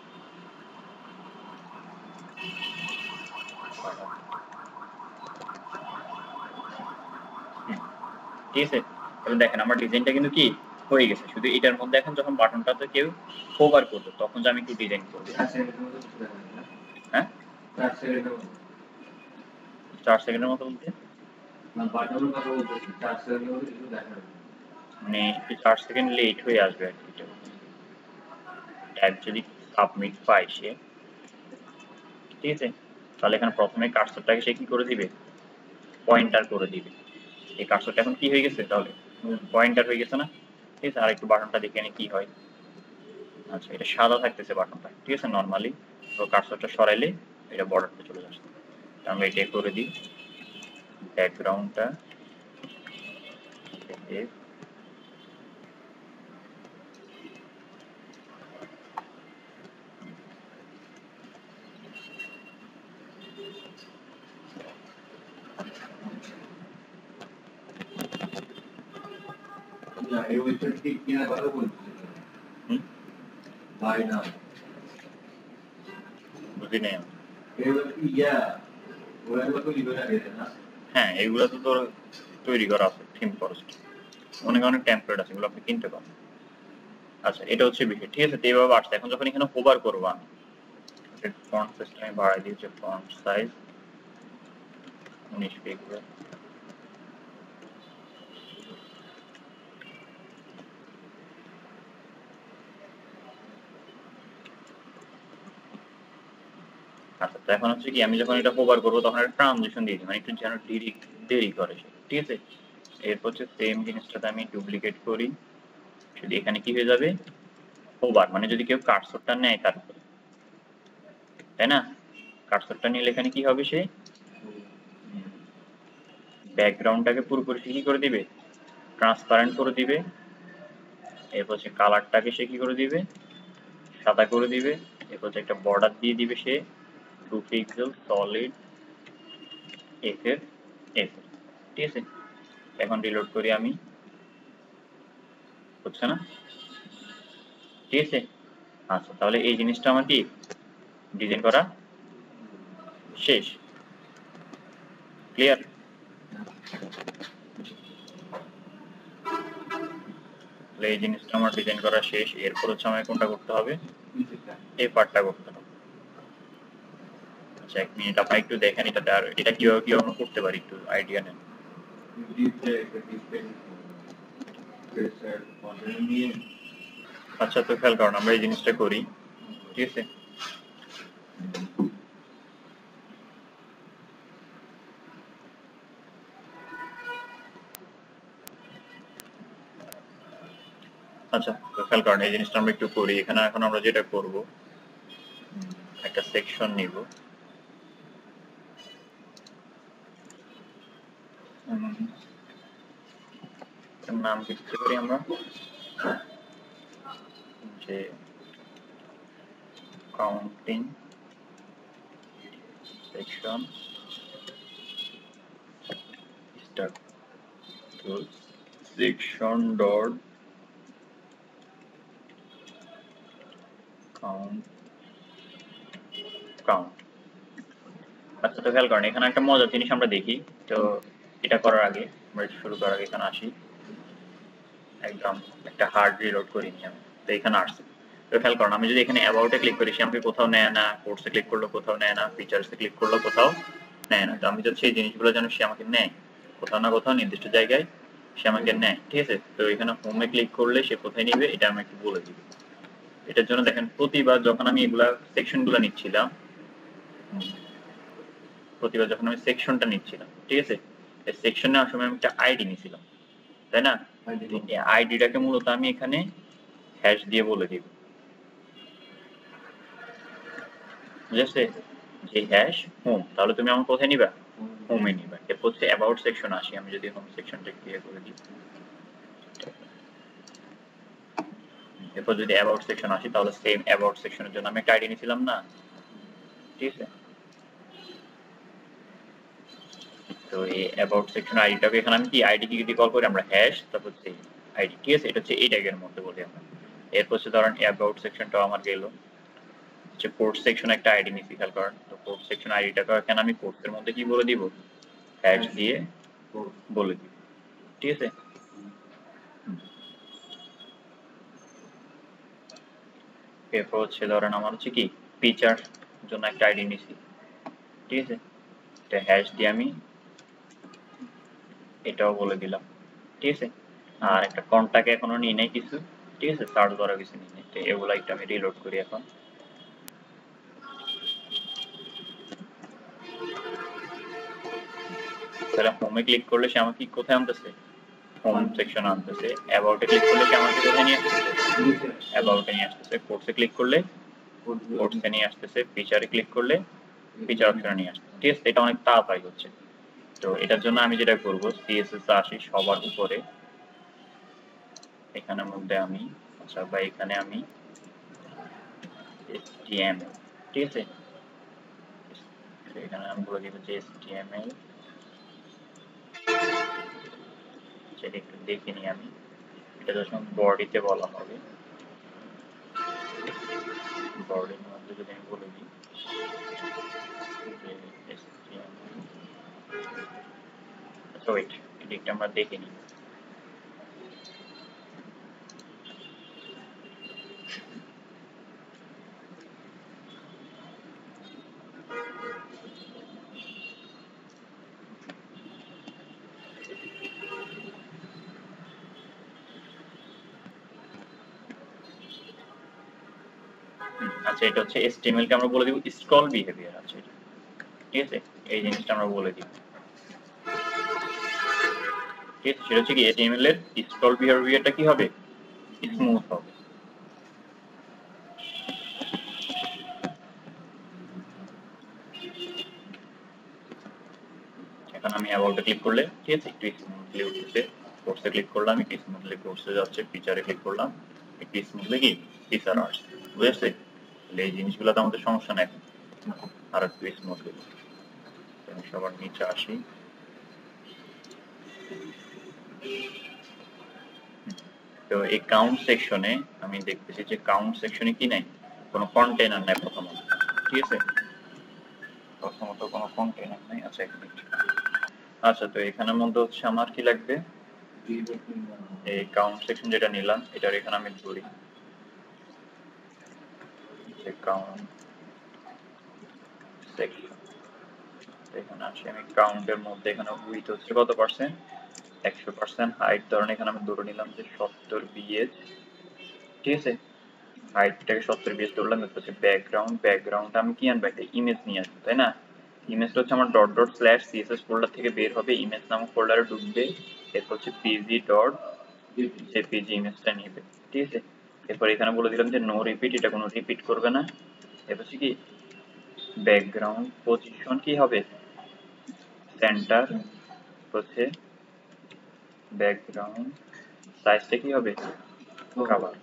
ঠিক আছে। এবার দেখেন আমার ডিজাইনটা কিন্তু কি হয়ে গেছে, শুধু এটার মধ্যে এখন যখন বাটনটাতে কেউ হোভার করবে তখন যে আমি একটু ডিজাইন করবো, হ্যাঁ 4 সেকেন্ডের মতো বলতে মানে 4 সেকেন্ড লেট হয়ে আসবে আর কি, ট্যাগ যদি সাবমিট পায় সে, ঠিক আছে, তাহলে এখানে প্রথমে কার্সরটাকে সে কি করে দিবে, পয়েন্টার করে দিবে। এই কার্সরটা এখন কি হয়ে গেছে, তাহলে পয়েন্টার হয়ে গেছে না, ঠিক আছে। আর একটু বাটনটা দেখে নি কি হয়। আচ্ছা এটা সাদা থাকতেছে বাটনটা, ঠিক আছে নরমালি, তো কার্সরটা সরাইলে এটা বর্ডারটা চলে আসছে। আমরা এটা করে দিই, ব্যাকগ্রাউন্ডটা বুঝি নেই। হ্যাঁ এগুলো তো তোর তৈরি করা আছে থিম ফরেস্ট, অনেক অনেক টেমপ্লেট আছে, এগুলো আপনি কিনতে পারেন। আচ্ছা এটা হচ্ছে বিষয়, ঠিক আছে। তো এইভাবে আসছে। এখন যখন এখানে হোভার করবো আমি, ফন্ট সাইজটা আমি বাড়াই দিয়েছি, ফন্ট সাইজ 19 পিক্সেল, আচ্ছা, তো এখন হচ্ছে কি আমি যখন এটা হোভার করবো তখন একটা ট্রানজিশন দিয়ে দিই, মানে একটু যেন দেরি করে সে, ঠিক আছে। এরপর হচ্ছে সেম জিনিসটাতে আমি ডুপ্লিকেট করি, শুধু এখানে কি হয়ে যাবে হোভার, মানে যদি কেউ কার্সরটা নেয় তার উপরে, তাই না? কার্সরটা নিলে এখানে কি হবে, সে ব্যাকগ্রাউন্ডটাকে পুরোপুরি কি করে দিবে, ট্রান্সপারেন্ট করে দিবে। এরপর হচ্ছে কালারটাকে সে কি করে দিবে, সাদা করে দিবে। এরপর হচ্ছে একটা বর্ডার দিয়ে দিবে সে 2 পিক্সেল সলিড এফ এফ, ঠিক আছে। এখন রিলোড করি আমি, হচ্ছে না, ঠিক আছে। আচ্ছা, তাহলে এই জিনিসটা আমার কি ডিজাইন করা শেষ, ক্লিয়ার? তাহলে এই জিনিসটা আমার ডিজাইন করা শেষ। এরপর হচ্ছে আমাকে কোনটা করতে হবে, এই পার্টটা করতে হবে। আচ্ছা, 1 মিনিট আপনারা একটু দেখেন এটাতে, আর এটা কিভাবে আমরা করতে পারি একটু আইডিয়া নেন। আচ্ছা, তো খেয়াল করুন আমরা এই জিনিসটা করি, ঠিক আছে। আচ্ছা, তো খেয়াল করুন এই জিনিসটা আমরা একটু করি। এখানে এখন আমরা যেটা করব, একটা সেকশন নিব, নাম দিতে পারি আমরা যে কাউন্টিং সেকশন স্টার্ট, তো সেকশন ডট কাউন্ট। আচ্ছা, তো খেয়াল করেন এখানে একটা মজার জিনিস আমরা দেখি। তো এটা করার আগে, আমরা শুরু করার আগে এখানে আসি, একদম একটা হার্ড রিলোড করি নি আমি, তো এখানে আসছে। তো খেয়াল করেন আমি যদি এখানে অ্যাবাউটে ক্লিক করি, সে আমাকে কোথাও নেয় না, কোর্সে ক্লিক করলো কোথাও নেয় না, ফিচার্সে ক্লিক করলো কোথাও নেয় না। তো আমি চাচ্ছি এই জিনিসগুলো যেন সে আমাকে নেয়, কোথাও না কোথাও নির্দিষ্ট জায়গায় সে আমাকে নেয়, ঠিক আছে। তো এখানে হোমে ক্লিক করলে সে কোথায় নিবে এটা আমি একটু বলে দিব। এটার জন্য দেখেন প্রতিবার যখন আমি এগুলা সেকশনগুলো নিচ্ছিলাম, সেকশনটা নিচ্ছিলাম, ঠিক আছে, এই সেকশন নেওয়ার সময় আমি একটা আইডি নিয়েছিলাম, তাই না? এই আইডিটাকে মূলত আমি এখানে হ্যাশ দিয়ে বলে দিব, বুঝেছে, যে হ্যাশ হোম। তাহলে তুমি আমার কোথায় নিবা, হোমে নিবা। এরপর হচ্ছে অ্যাবাউট সেকশন আসি, আমি যদি হোম সেকশনটা ক্লিয়ার করে দিই, এরপর যদি অ্যাবাউট সেকশন আসি, তাহলে সেম অ্যাবাউট সেকশনের জন্য আমি একটা আইডি নিয়েছিলাম না, ঠিক আছে। তো এই অ্যাবাউট সেকশন আইডিটাকে এখানে আমি কি আইডি কি দিয়ে কল করি আমরা, হ্যাশ তারপর হচ্ছে আইডি, ঠিক আছে। এটা হচ্ছে এই ট্যাগের মধ্যে বলি আমরা। এরপর হচ্ছে ধরেন অ্যাবাউট সেকশনটাও আমার গেল, হচ্ছে কোর্স সেকশন একটা আইডি নিছি, খেয়াল করেন। তো কোর্স সেকশন আইডিটাকে এখানে আমি কোর্সের মধ্যে কি বলে দিব, হ্যাশ দিয়ে বলে দিব, ঠিক আছে। এরপর হচ্ছে ধরেন আমার হচ্ছে কি ফিচার জন্য একটা আইডি নিছি, ঠিক আছে। এটা হ্যাশ দিয়ে আমি এটাও বলে দিলাম, ঠিক আছে। আর একটা কন্টাক্ট এখনো নিই নাই কিছু, ঠিক আছে, সার্চ করা কিছু নিই নাই। তো এগুলো একটু আমি রিলোড করি এখন। তাহলে হোমে ক্লিক করলে সে আমাকে কোথায় আনতেছে, হোম সেকশন আনতেছে। অ্যাবাউটে ক্লিক করলে সে আমাকে কোথায় নিয়ে আসতেছে, অ্যাবাউটে নিয়ে আসতেছে। কোর্সে ক্লিক করলে কোর্সে নিয়ে আসতেছে। ফিচারে ক্লিক করলে ফিচার অপশনে নিয়ে আসতেছে, ঠিক আছে। এটা অনেক তাড়াতাড়ি হচ্ছে। তো এটার জন্য আমি যেটা করব, সিএসএস আসি সবার উপরে, এখানের মধ্যে আমি, আচ্ছা, বা এখানে আমি HTML, ঠিক আছে। এখানে আমি বলে দিব যে HTML, সেটা একটু দেখে নিই আমি। এটা যখন বডিতে বলা হবে, বডির মধ্যে যদি আমি বলে দিই যে HTML, আচ্ছা ওয়েট, এটা আমরা দেখে নিই। আচ্ছা, এটা হচ্ছে HTML কে আমরা বলে দিব স্ক্রল বিহেভিয়ার। আচ্ছা, এটা ঠিক আছে, এই জিনিসটা আমরা বলে দিব। ঠিক আছে, সেটা হচ্ছে কি HTML এর স্ক্রল বিহেভিয়ারটা কি হবে, স্মুথ হবে। এখন আমি অ্যাবাউটে ক্লিক করলে ঠিক আছে একটু স্মুথলি উঠতেছে, কোর্সে ক্লিক করলাম একটু স্মুথলি কোর্সে যাচ্ছে, ফিচারে ক্লিক করলাম একটু স্মুথলি কি ফিচার আসছে, বুঝেছে? তাহলে এই জিনিসগুলোতে আমাদের সমস্যা নেই, আর একটু স্মুথলি। আমি সবার নিচে আসি, তো এই কাউন্ট সেকশনে আমি দেখতেছি যে কাউন্ট সেকশনে কি নাই, কোনো কন্টেইনার নাই প্রথমত, ঠিক আছে, প্রথমত কোনো কন্টেইনার নাই। আচ্ছা, এক মিনিট। আচ্ছা, তো এখানের মধ্যে হচ্ছে আমার কি লাগবে, এই কাউন্ট সেকশন যেটা নিলাম এটার এখানে আমি ধরি যে কাউন্ট সেকশন, এখানে আসি আমি কাউন্টের মধ্যে এখানে উইথ হচ্ছে কত পার্সেন্ট, 100%। হাইট ধরেন এখানে আমি ধরে নিলাম যে 70 বিএচ, ঠিক আছে, হাইটটাকে 70 বিএচ ধরলাম। এরপর হচ্ছে ব্যাকগ্রাউন্ড আমি কি আনবো, একটা ইমেজ নিয়ে আসবো, তাই না? ইমেজটা হচ্ছে আমার dot dot slash CSS folder থেকে বের হবে, ইমেজ নামক ফোল্ডারে ঢুকবে, এরপর হচ্ছে পিজি ডট জেপিজি ইমেজটা নিবে, ঠিক আছে। এরপর এখানে বলে দিলাম যে নো রিপিট, এটা কোনো রিপিট করবে না। এরপর হচ্ছে কি ব্যাকগ্রাউন্ড পজিশন কি হবে, সেন্টার, হচ্ছে ব্যাকগ্রাউন্ড সাইজটা কি হবে, কাভার।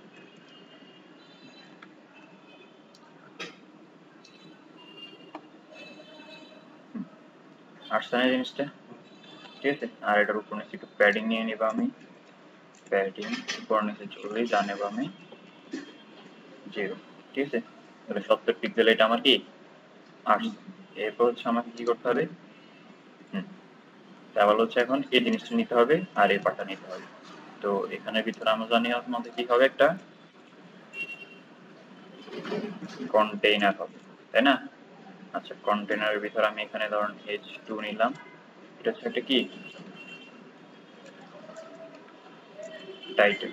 আসছে না জিনিসটা, ঠিক আছে। আর এটার উপর নিচে একটু প্যাডিং নিয়ে নিবা, আমি প্যাডিং উপর নিচে চললেই জানে আমি 0, ঠিক আছে। তাহলে 70 পিক্সেল এটা আমার কি আসছে। এরপর হচ্ছে আমাকে কি করতে হবে, তাহলে হচ্ছে এখন এই জিনিসটা নিতে হবে আর এই পার্টটা নিতে হবে। তো এখানের ভিতরে আমরা জানি আমাদের কি হবে, একটা কন্টেইনার হবে, তাই না? আচ্ছা, কন্টেইনারের ভিতরে আমি এখানে ধরুন h2 নিলাম, এটা হচ্ছে একটা কি টাইটেল,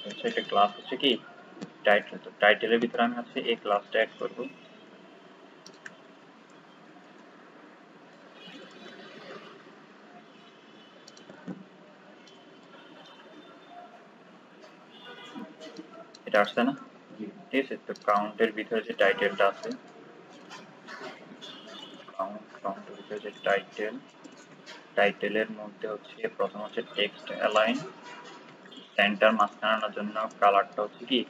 আচ্ছা একটা ক্লাস হচ্ছে কি টাইটেল। তো টাইটেলের ভিতরে আমি হচ্ছে এই ক্লাসটা অ্যাড করব। এটা আসছে না, ঠিক আছে। তো কাউন্টের ভিতরে যে টাইটেলটা আছে, কাউন্টের ভিতরে যে টাইটেলের মধ্যে হচ্ছে প্রথম হচ্ছে টেক্সট অ্যালাইন, সেন্টার মাঝখানে আনার জন্য কালারটা হচ্ছে কি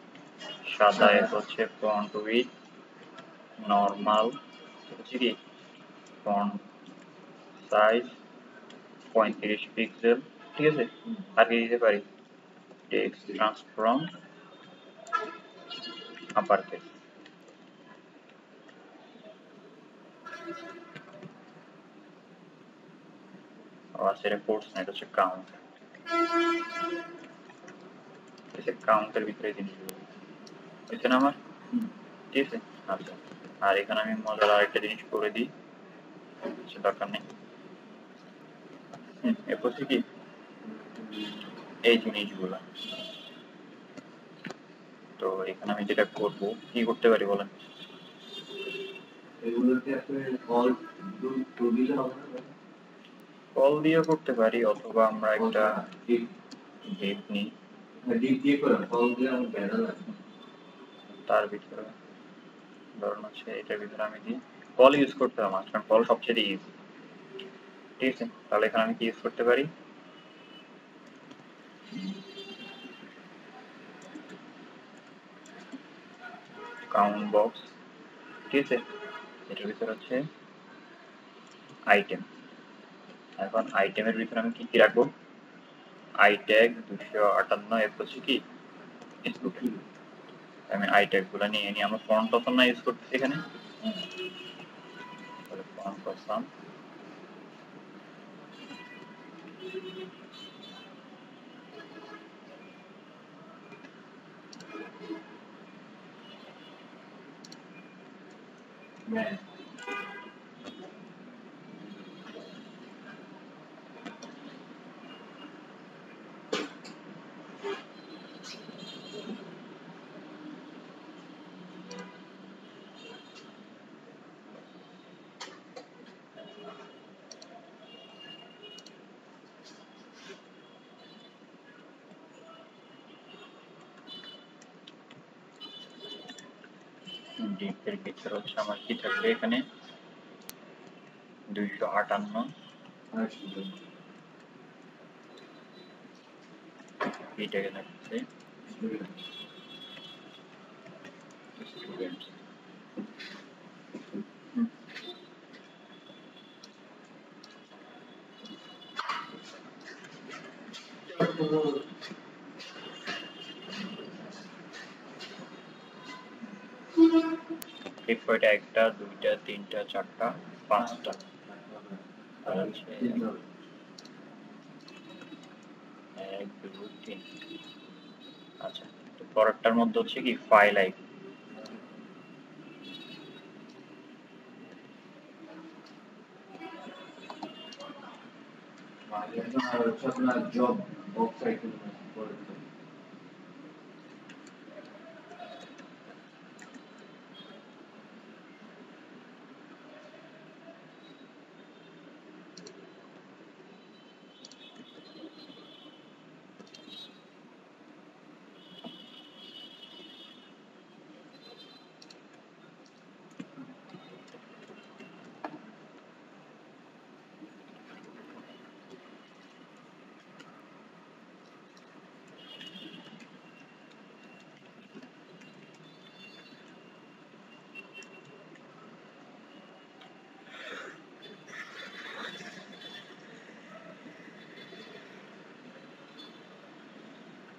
সাদা, এর হচ্ছে ফন্ট উইথ নরমাল, হচ্ছে কি ফন্ট সাইজ 35 পিক্সেল, ঠিক আছে। আর কি দিতে পারি, টেক্সট ট্রান্সফর্ম আপার কেস। আচ্ছা, এটা কোর্স না, এটা হচ্ছে কাউন্ট, কাউন্টের ভিতরে জিনিসগুলো হচ্ছে না আমার, ঠিক আছে। আচ্ছা, আর এখানে আমি মজার আরেকটা জিনিস করে দিই, কিছু দরকার নেই। এরপর হচ্ছে কি এই জিনিসগুলো, তো এখানে আমি যেটা করব কি করতে পারি বলেন, কল দিয়ে করতে পারি, অথবা আমরা একটা ডিপ নিই, তার ভিতরে ধরুন হচ্ছে এটার ভিতরে আমি দিই কল ইউজ করতে হবে, কারণ কল সবচেয়ে ইজি, ঠিক আছে। তাহলে এখানে আমি কি ইউজ করতে পারি, কাউন্ট বক্স, ঠিক আছে। এটার ভিতরে হচ্ছে আইটেম, এখন আইটেমের ভিতরে আমি কি কি রাখবো, আই ট্যাগ 258, এরপর হচ্ছে কি স্টুডেন্ট। আমি আই ট্যাগ গুলো নিয়ে নিই, আমরা ফন্ট অপশন না ইউজ করতেছি এখানে, তাহলে ফন্ট অপশন, ডিপের ভিতরে হচ্ছে আমার কি থাকবে এখানে 258 আর স্টুডেন্ট এইটাকে থাকছে স্টুডেন্ট স্টুডেন্টস। ঠিক কয়টা? একটা দুইটা তিনটা চারটা পাঁচটা আর হচ্ছে এক দুই তিন। আচ্ছা, তো পরেরটার মধ্যে হচ্ছে কি ফাইল আইকন। আর হচ্ছে আপনার জব বক্স আইকন করে দিতে হবে।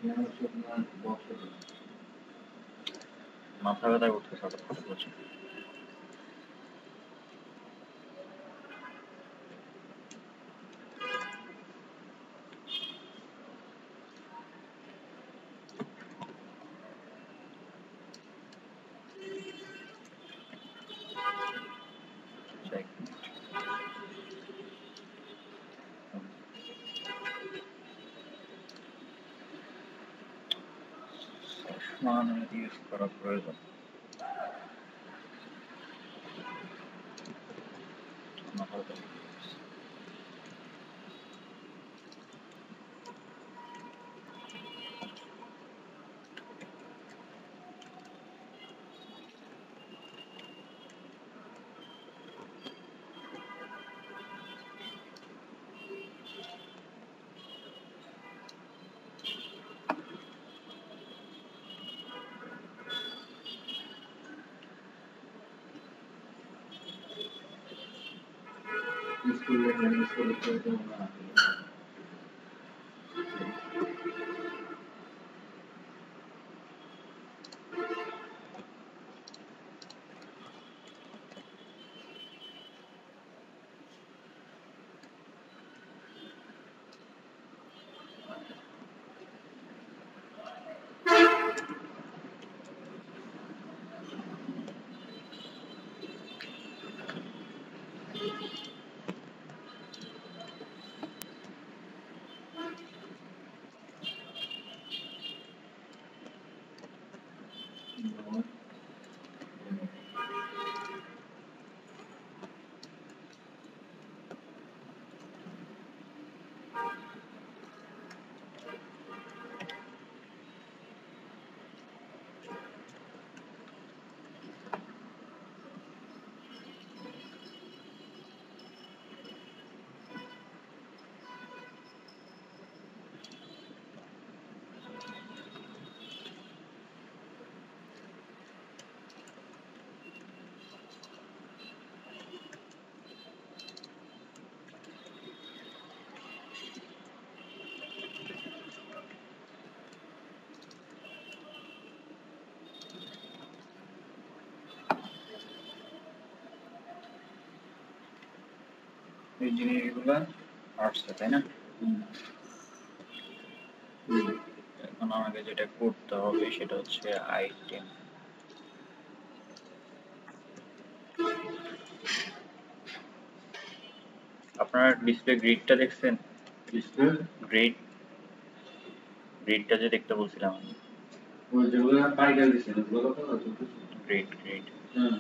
এখানে হচ্ছে আপনার বক্স আইকন। মাথা ব্যথা করতেছে হঠাৎ করে বলছে। আচ্ছা, এক মিনিট। চশমা ইউজ করা প্রয়োজন। মাথা ব্যথা করতেছে। স্কুলের ম্যানেজ করে দিতে হবে না। এই জিনিসগুলো আসছে তাই না? এখন আমাকে যেটা করতে হবে সেটা হচ্ছে আইটেম। আপনারা ডিসপ্লে গ্রিডটা দেখছেন? ডিসপ্লে গ্রিডটা যে দেখতে বলছিলাম আমি। ওই যেগুলো পাইকারি দিচ্ছেন ওগুলো কত চলতেছে? গ্রিড। হুম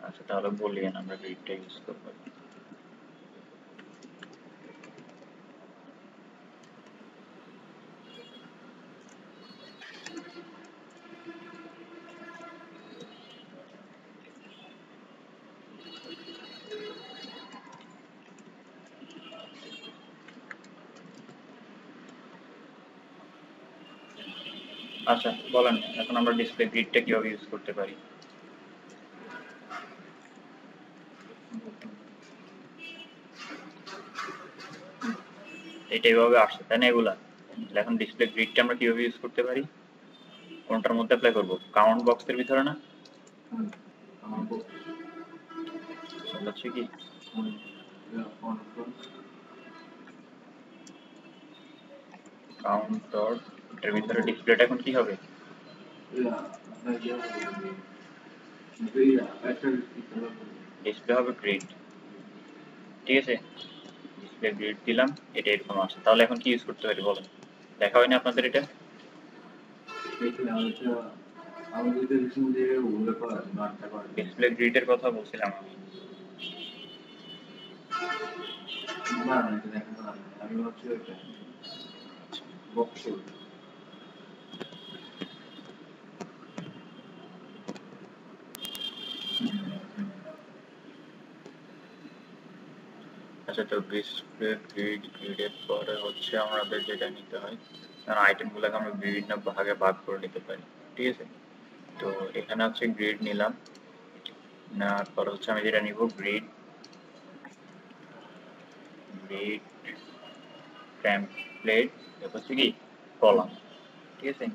আচ্ছা, তাহলে বলিয়েন আমরা গ্রিডটা ইউজ করবো। আচ্ছা বলেন এখন আমরা ডিসপ্লে গ্রিডটা কিভাবে ইউজ করতে পারি। এটা এইভাবে আসছে তাই না এগুলা। এখন ডিসপ্লে গ্রিডটা আমরা কিভাবে ইউজ করতে পারি, কোনটার মধ্যে অ্যাপ্লাই করব, কাউন্ট বক্সের ভিতরে না? সেটা হচ্ছে কি কাউন্ট ডট, এটার ভিতরে ডিসপ্লেটা এখন কি হবে, ডিসপ্লে হবে গ্রিড। ঠিক আছে, ডিসপ্লে গ্রিড দিলাম, এটা এরকম আসছে। তাহলে এখন কি ইউজ করতে পারি বলেন, দেখা হয়নি আপনাদের এটা? ডিসপ্লে গ্রিডের কথা বলছিলাম আমি। আচ্ছা তো ডিসপ্লে গ্রিড, গ্রিডের পরে হচ্ছে আমাদের যেটা নিতে হয়, কারণ আইটেমগুলোকে আমরা বিভিন্ন ভাগে ভাগ করে নিতে পারি। ঠিক আছে, তো এখানে হচ্ছে গ্রিড নিলাম, নেওয়ার পর হচ্ছে আমি যেটা নিব গ্রিড, গ্রিড টেমপ্লেট, এরপর হচ্ছে কি কলাম। ঠিক আছে,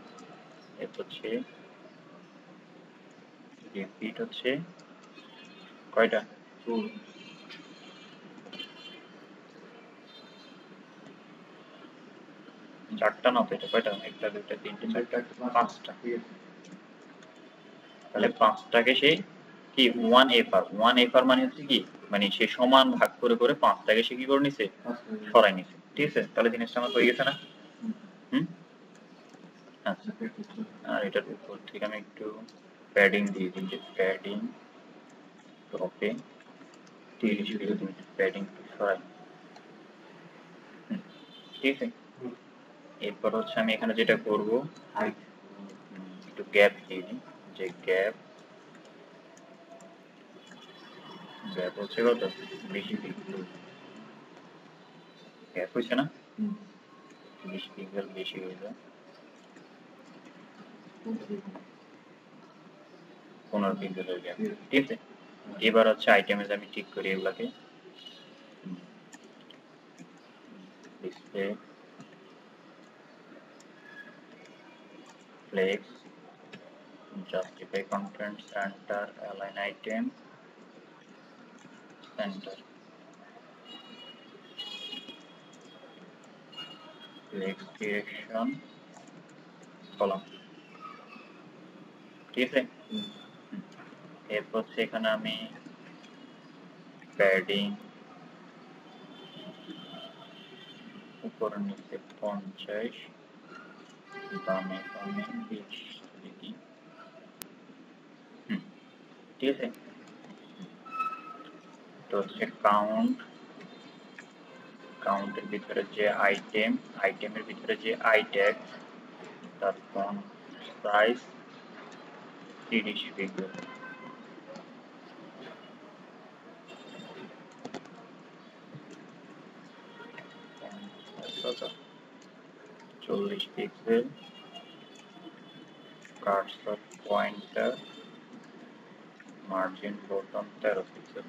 এরপর হচ্ছে রিপিট হচ্ছে কয়টা, চারটা না তো, এটা কয়টা, একটা দুইটা তিনটে চারটা পাঁচটা। তাহলে পাঁচটাকে সে কি ওয়ান এফআর, ওয়ান এফআর মানে হচ্ছে কি, মানে সে সমান ভাগ করে করে পাঁচটাকে সে কি করে নিছে, সরাই নিছে। ঠিক আছে, তাহলে জিনিসটা আমার হয়ে গেছে না? হুম, আচ্ছা। আর এটার উপর থেকে আমি একটু প্যাডিং দিয়ে দিই, যে প্যাডিং টপে 30 মিলিমিটার প্যাডিং সরাই। ঠিক আছে, এরপর হচ্ছে আমি এখানে যেটা করব একটু গ্যাপ দিয়ে দিই, যে গ্যাপ, গ্যাপ হচ্ছে কত, 20 পিক্সেল গ্যাপ হয়েছে না, 20 পিক্সেল বেশি হয়ে যায়, 15 পিক্সেলের গ্যাপ। ঠিক আছে, এবার হচ্ছে আইটেমে আমি ঠিক করি এগুলাকে, display flakes, justify content, center, align item, center, flex direction, column। ঠিক আছে, এরপর সেখানে আমি প্যাডিং উপরে নিচে 50, বামে বামে 20 দেখি। ঠিক আছে, তো হচ্ছে কাউন্ট, কাউন্টের ভিতরে যে আইটেম, আইটেমের ভিতরে যে আই ট্যাগ, তার font size 30 pixel. 40 pixel, cursor pointer, margin বোতাম 13 পিক্সেল।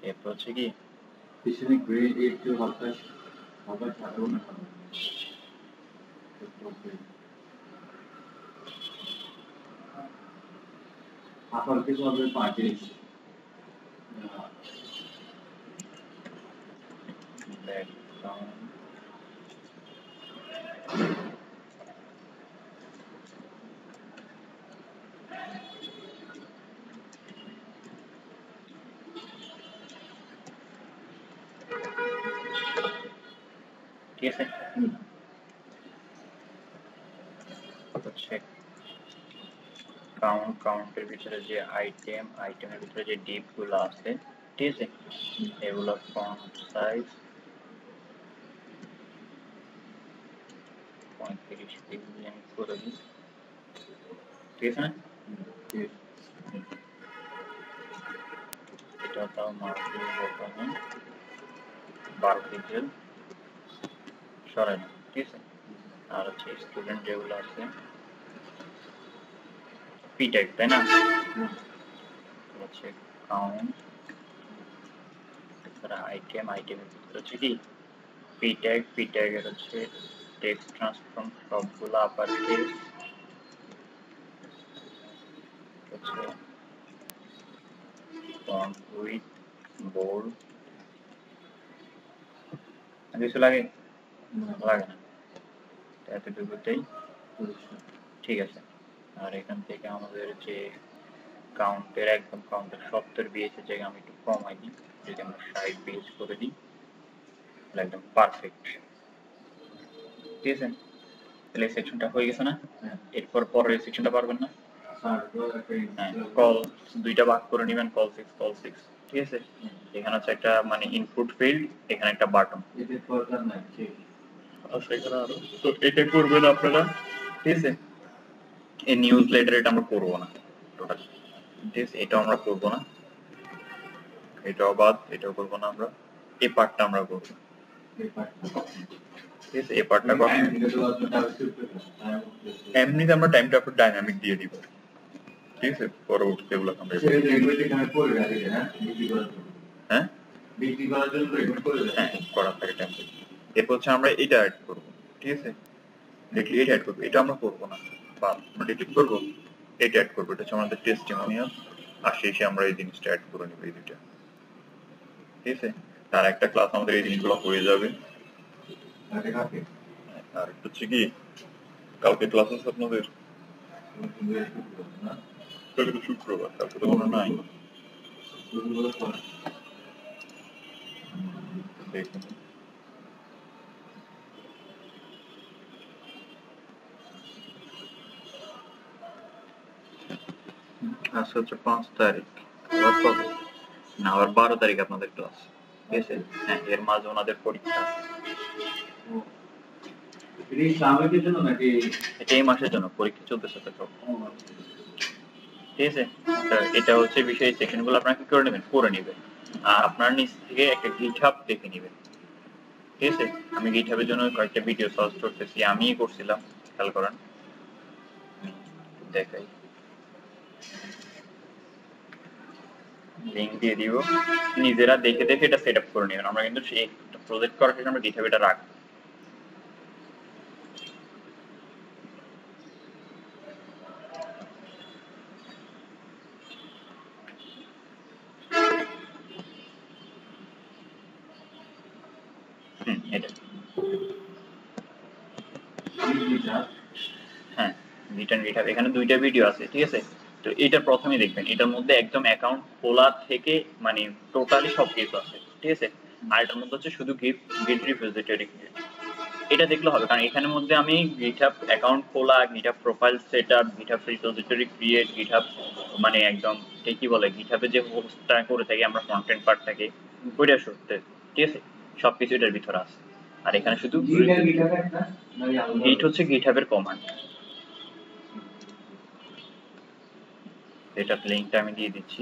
এরপর হচ্ছে কি পিছনে গ্রেড একটু হালকা হালকা সাদা না আপার কিছু হবে পার্টি ব্যাকগ্রাউন্ড, ঠিক আছে, হচ্ছে কাউন্ট, কাউন্টের ভিতরে যে আইটেম, আইটেমের ভিতরে যে ডিপ গুলো আছে, ঠিক আছে, এগুলো ফন্ট সাইজ 35 পিক্সেল করে দিই। ঠিক আছে না? ডাটা মার্কেট বোতামে 12 পিক্সেল সরাই না, ঠিক আছে। আর হচ্ছে স্টুডেন্ট যেগুলো আছে পি ট্যাগ, তাই না? হচ্ছে কাউন্ট, তারপরে আইটেম, আইটেমের ভিতরে হচ্ছে কি পি ট্যাগ, পি ট্যাগের হচ্ছে টেক্সট ট্রান্সফর্ম সবগুলো আপার কেস, হচ্ছে ফন্ট উইথ বোল্ড, কিছু লাগে? লাগে না, এতটুকুতেই ঠিক আছে। আর এখান থেকে আমাদের যে কাউন্টের একদম কাউন্টের 70 বিএসের জায়গায় আমি একটু কমাই দিই, যদি আমরা 60 বিএস করে দিই তাহলে একদম পারফেক্ট, ঠিক আছে। তাহলে এই সেকশনটা হয়ে গেছে না? এরপর পরের সেকশনটা পারবেন না? হ্যাঁ, কল দুইটা ভাগ করে নেবেন, কল 6 কল 6, ঠিক আছে। এখানে হচ্ছে একটা মানে ইনপুট ফিল্ড, এখানে একটা বাটন, তো এটা করবেন আপনারা, ঠিক আছে। এই নিউজ লেটার এটা আমরা করবো না টোটাল, ঠিক আছে, এটা আমরা করবো না, এটাও বাদ, এটাও করবো না আমরা, এই পার্টটা আমরা করবো, ঠিক আছে। এই পার্টটা করবো, এমনিতে আমরা টাইমটা আপনার ডাইনামিক দিয়ে দিব, ঠিক আছে। পরবর্তীতে এগুলো আমরা হ্যাঁ হ্যাঁ করার থাকে টাইম। এরপর হচ্ছে আমরা এটা অ্যাড করবো, ঠিক আছে। দেখি এটা অ্যাড করবো, এটা আমরা করবো না, বা আমরা ডিলিট করবো, এটা অ্যাড করবো, এটা হচ্ছে আমাদের টেস্টিমোনিয়াল, আর শেষে আমরা এই জিনিসটা অ্যাড করে নেবো, এই দুইটা, ঠিক আছে। তার একটা ক্লাস আমাদের এই জিনিসগুলো হয়ে যাবে। আর হচ্ছে কি কালকে ক্লাস আছে আপনাদের? কালকে তো শুক্রবার, কালকে তো কোনো নাই। দেখুন আজকে হচ্ছে 5 তারিখ, আবার কবে না, আবার 12 তারিখ আপনাদের ক্লাস, ঠিক আছে। হ্যাঁ, এর মাঝে ওনাদের পরীক্ষা, এটা এই মাসের জন্য পরীক্ষা চলতেছে তো, ঠিক আছে। এটা হচ্ছে বিষয়, সেকশনগুলো আপনারা কি করে নেবেন, করে নেবেন, আর আপনার নিচ থেকে একটা গিটহাব দেখে নেবেন, ঠিক আছে। আমি গিটহাবের জন্য কয়েকটা ভিডিও সার্চ করতেছি, আমিই করছিলাম, খেয়াল করেন, দেখাই, লিংক দিয়ে দিব, নিজেরা দেখে দেখে এটা সেট আপ করে নেবেন। আমরা কিন্তু সেই প্রজেক্ট করার জন্য আমরা গিটহাবে এটা রাখবো। এটা হ্যাঁ গিটার গিটহাব, এখানে দুইটা ভিডিও আছে, ঠিক আছে। তো এটা প্রথমে দেখবেন, এটার মধ্যে একদম অ্যাকাউন্ট খোলা থেকে মানে টোটালি সব কিছু আছে, ঠিক আছে। আর এটার মধ্যে হচ্ছে শুধু গিট রিপোজিটরি, এটা দেখলে হবে, কারণ এখানের মধ্যে আমি গিটহাব অ্যাকাউন্ট খোলা, GitHub profile setup, GitHub repository create, GitHub মানে একদম কি বলে গিটহাবে যে হোস্টটা করে থাকি আমরা কন্টেন্ট পার্টটাকে, ওইটা করতে, ঠিক আছে। সবকিছু এটার ভিতরে আছে। আর এখানে শুধু গিট হচ্ছে গিটহাবের কমান্ড, এটার লিংকটা আমি দিয়ে দিচ্ছি।